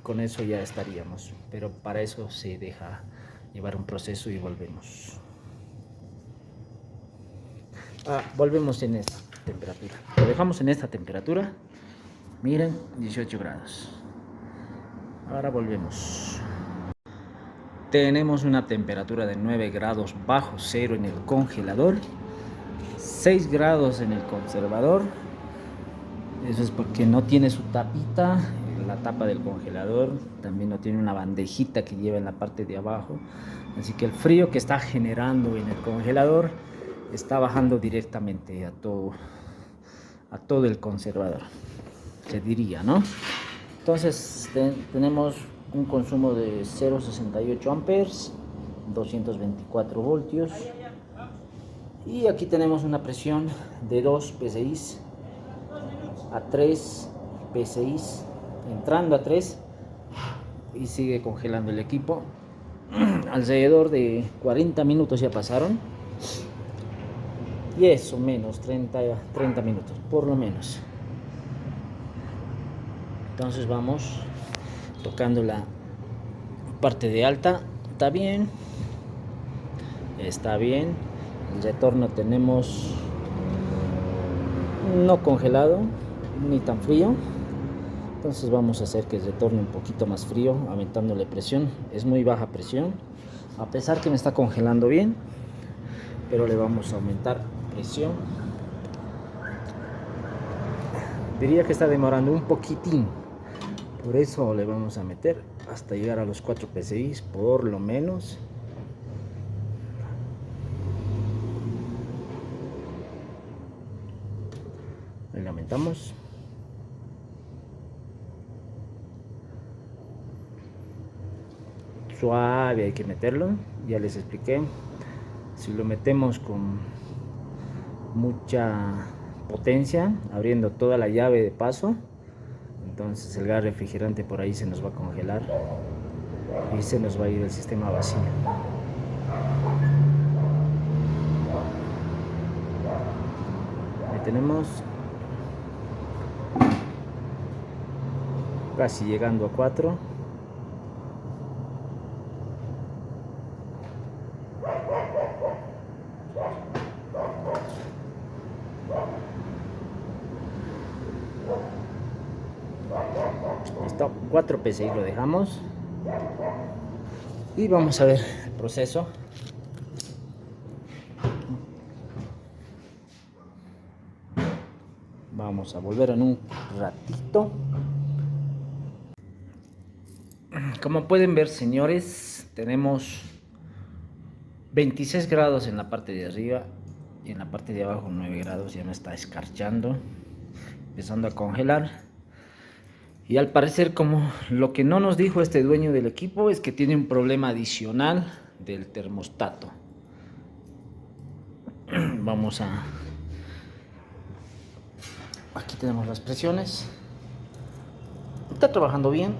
con eso ya estaríamos. Pero para eso se deja llevar un proceso y volvemos. Volvemos en esta temperatura. Lo dejamos en esta temperatura. Miren, 18 grados. Ahora volvemos. Tenemos una temperatura de 9 grados bajo cero en el congelador, 6 grados en el conservador. Eso es porque no tiene su tapita, la tapa del congelador. También no tiene una bandejita que lleva en la parte de abajo. Así que el frío que está generando en el congelador está bajando directamente a todo el conservador, se diría, ¿no? Entonces tenemos un consumo de 0,68 amperes, 224 voltios. Y aquí tenemos una presión de 2 psi a 3 psi, entrando a 3, y sigue congelando el equipo. Alrededor de 40 minutos ya pasaron. Y eso menos, 30 minutos, por lo menos. Entonces vamos tocando la parte de alta. Está bien. Está bien. El retorno tenemos no congelado ni tan frío. Entonces vamos a hacer que el retorno un poquito más frío, aumentándole presión. Es muy baja presión, a pesar que me está congelando bien, pero le vamos a aumentar presión. Diría que está demorando un poquitín, por eso le vamos a meter hasta llegar a los 4 psi por lo menos. Ahí le aumentamos. Suave hay que meterlo, ya les expliqué. Si lo metemos con mucha potencia, abriendo toda la llave de paso, entonces el gas refrigerante por ahí se nos va a congelar y se nos va a ir el sistema vacío. Ahí tenemos, casi llegando a 4. Listo, 4 psi lo dejamos y vamos a ver el proceso. Vamos a volver en un ratito. Como pueden ver, señores, tenemos 26 grados en la parte de arriba y en la parte de abajo 9 grados. Ya me está escarchando, empezando a congelar. Y al parecer, como lo que no nos dijo este dueño del equipo, es que tiene un problema adicional del termostato. Vamos a... Aquí tenemos las presiones. Está trabajando bien.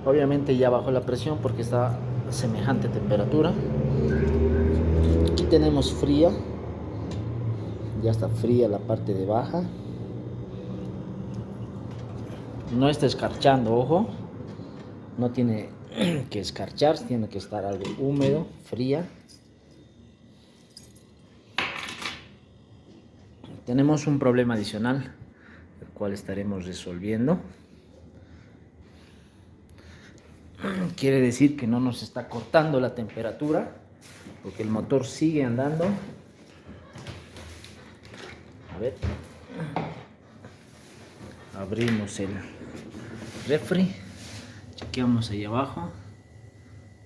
Obviamente ya bajó la presión porque está a semejante temperatura. Aquí tenemos fría. Ya está fría la parte de baja. No está escarchando, ojo. No tiene que escarchar, tiene que estar algo húmedo, fría. Tenemos un problema adicional, el cual estaremos resolviendo. Quiere decir que no nos está cortando la temperatura, porque el motor sigue andando. A ver. Abrimos el refri, chequeamos ahí abajo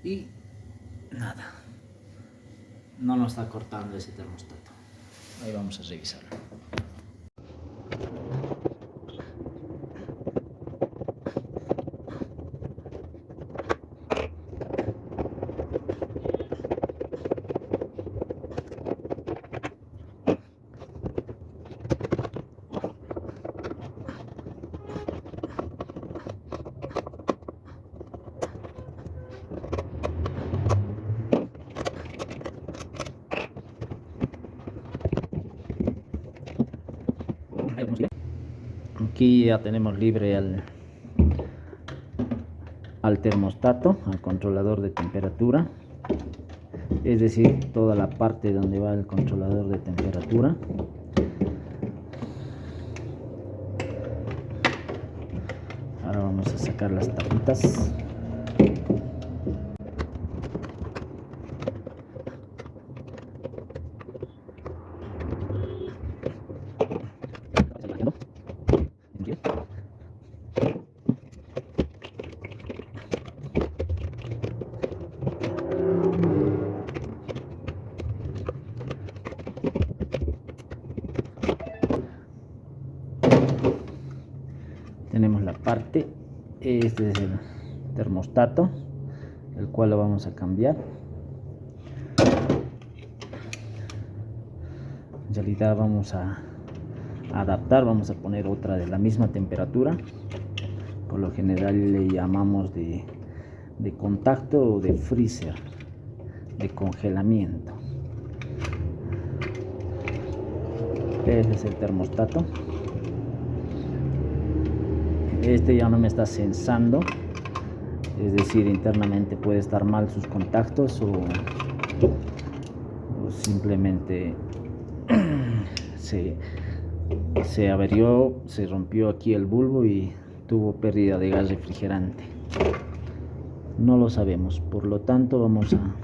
y nada, no nos está cortando ese termostato. Ahí vamos a revisarlo. Aquí ya tenemos libre al termostato, al controlador de temperatura, es decir, toda la parte donde va el controlador de temperatura. Ahora vamos a sacar las tapitas. parte. Este es el termostato, el cual lo vamos a cambiar. En realidad vamos a adaptar, vamos a poner otra de la misma temperatura. Por lo general le llamamos de contacto o de freezer, de congelamiento. Este es el termostato. Este ya no me está sensando, es decir, internamente puede estar mal sus contactos o simplemente se averió, se rompió aquí el bulbo y tuvo pérdida de gas refrigerante. No lo sabemos, por lo tanto vamos a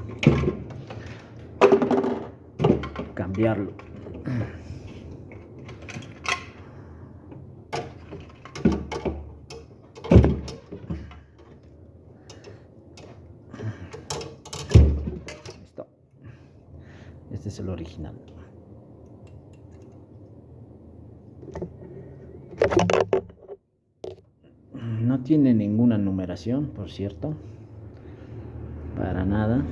cambiarlo. Listo. Este es el original. No tiene ninguna numeración, por cierto, para nada.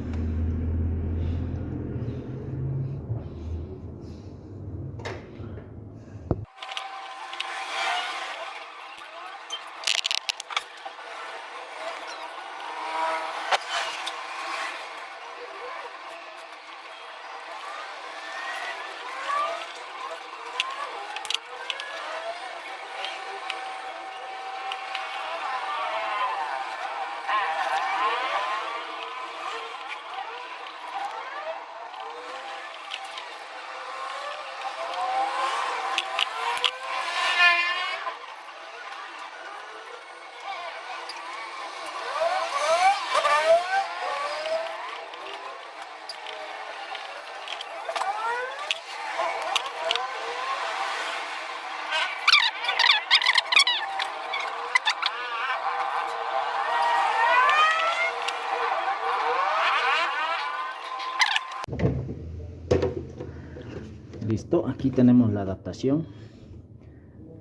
Listo, aquí tenemos la adaptación.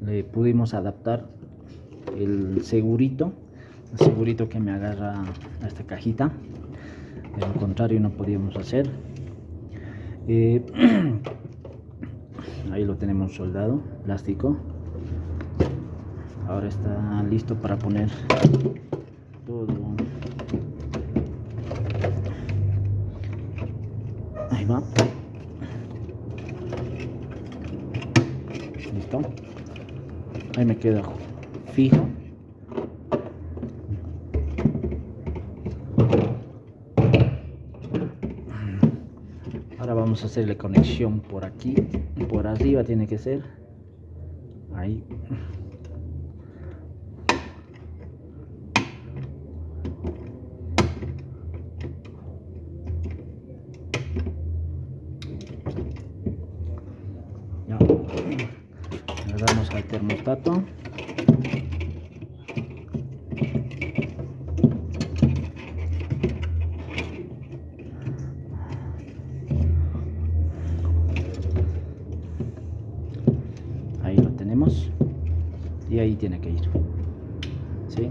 Le pudimos adaptar el segurito que me agarra a esta cajita. De lo contrario no podíamos hacer. Ahí lo tenemos soldado, plástico. Ahora está listo para poner todo. Ahí va. Listo. Ahí me queda fijo. Ahora vamos a hacerle conexión por aquí, por arriba tiene que ser. Ahí. Ya. Le damos al termostato. Ahí lo tenemos y ahí tiene que ir, ¿sí?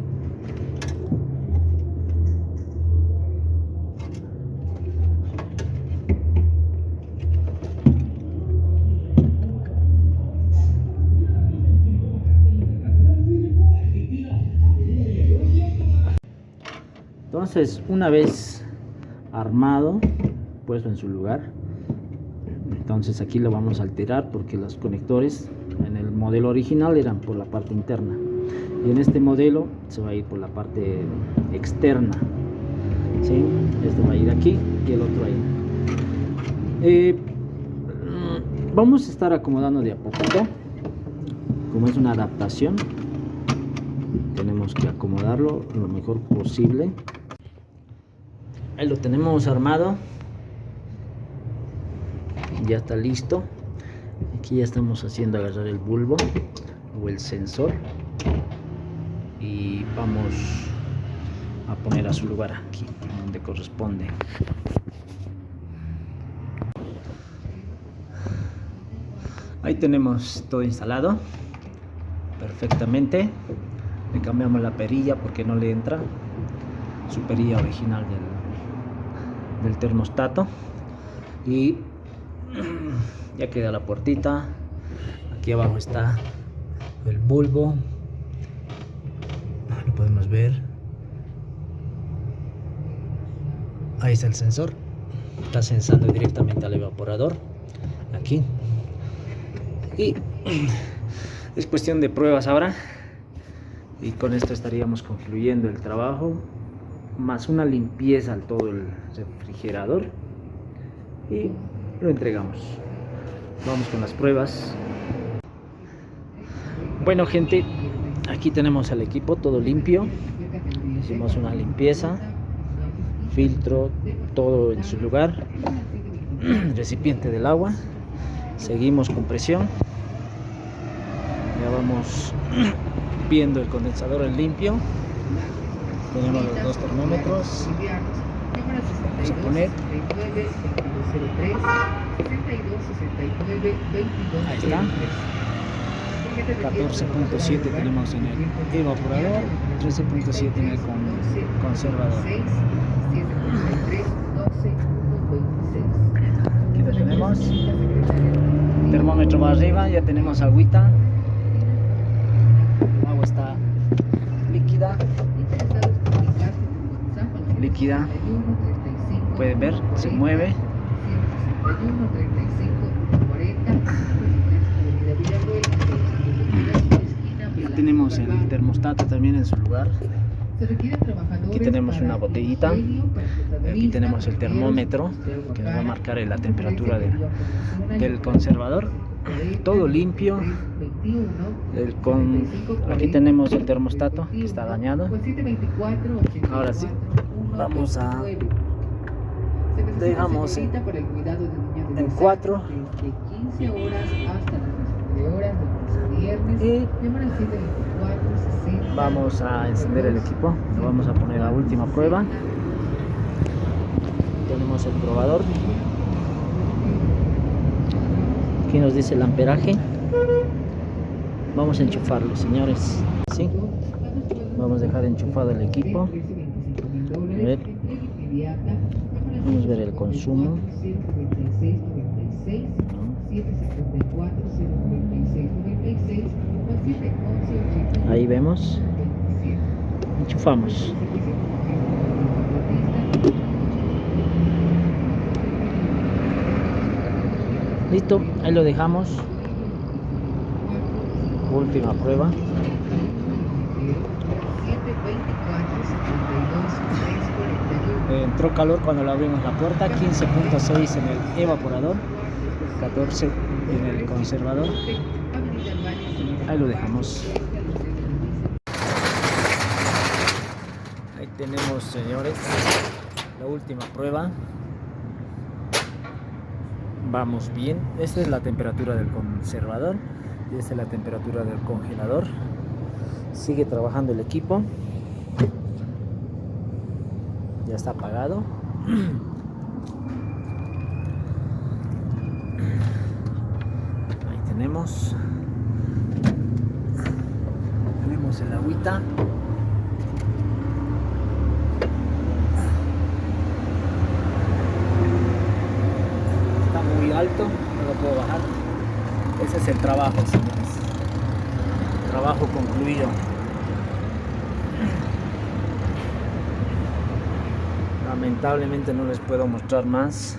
Entonces, una vez armado, puesto en su lugar, entonces aquí lo vamos a alterar porque los conectores en el modelo original eran por la parte interna y en este modelo se va a ir por la parte externa, ¿sí? Este va a ir aquí y el otro ahí. Vamos a estar acomodando de a poquito. Como es una adaptación, tenemos que acomodarlo lo mejor posible. Ahí lo tenemos armado, ya está listo. Aquí ya estamos haciendo agarrar el bulbo o el sensor y vamos a poner a su lugar aquí donde corresponde. Ahí tenemos todo instalado perfectamente. Le cambiamos la perilla porque no le entra su perilla original del termostato. Y ya queda la puertita. Aquí abajo está el bulbo, lo podemos ver. Ahí está el sensor, está sensando directamente al evaporador aquí. Y es cuestión de pruebas ahora, y con esto estaríamos concluyendo el trabajo, más una limpieza al todo el refrigerador, y lo entregamos. Vamos con las pruebas. Bueno, gente, aquí tenemos el equipo todo limpio. Hicimos una limpieza, filtro, todo en su lugar, recipiente del agua. Seguimos con presión. Ya vamos viendo el condensador en limpio. Tenemos los dos termómetros. Vamos a poner. Ahí está. 14.7 tenemos en el evaporador, 13.7 en el conservador. Aquí lo tenemos. El termómetro va arriba, ya tenemos agüita. El agua está líquida. Líquida. Pueden ver, se mueve. Ya tenemos el termostato también en su lugar. Aquí tenemos una botellita. Aquí tenemos el termómetro que nos va a marcar la temperatura del conservador. Todo limpio. Aquí tenemos el termostato que está dañado. Ahora sí, vamos a dejamos en 4 y vamos a encender el equipo. Lo vamos a poner a última prueba. Tenemos el probador. Aquí nos dice el amperaje. Vamos a enchufarlo, señores. ¿Sí? Vamos a dejar enchufado el equipo. A ver. Vamos a ver el consumo. Ahí vemos. Enchufamos. Listo, ahí lo dejamos. Última prueba. Entró calor cuando le abrimos la puerta. 15.6 en el evaporador, 14 en el conservador. Ahí lo dejamos. Ahí tenemos, señores, la última prueba. Vamos bien. Esta es la temperatura del conservador y esta es la temperatura del congelador. Sigue trabajando el equipo. Ya está apagado. Ahí tenemos el agüita. Está muy alto, no lo puedo bajar. Ese es el trabajo, señores. Trabajo concluido. Lamentablemente no les puedo mostrar más.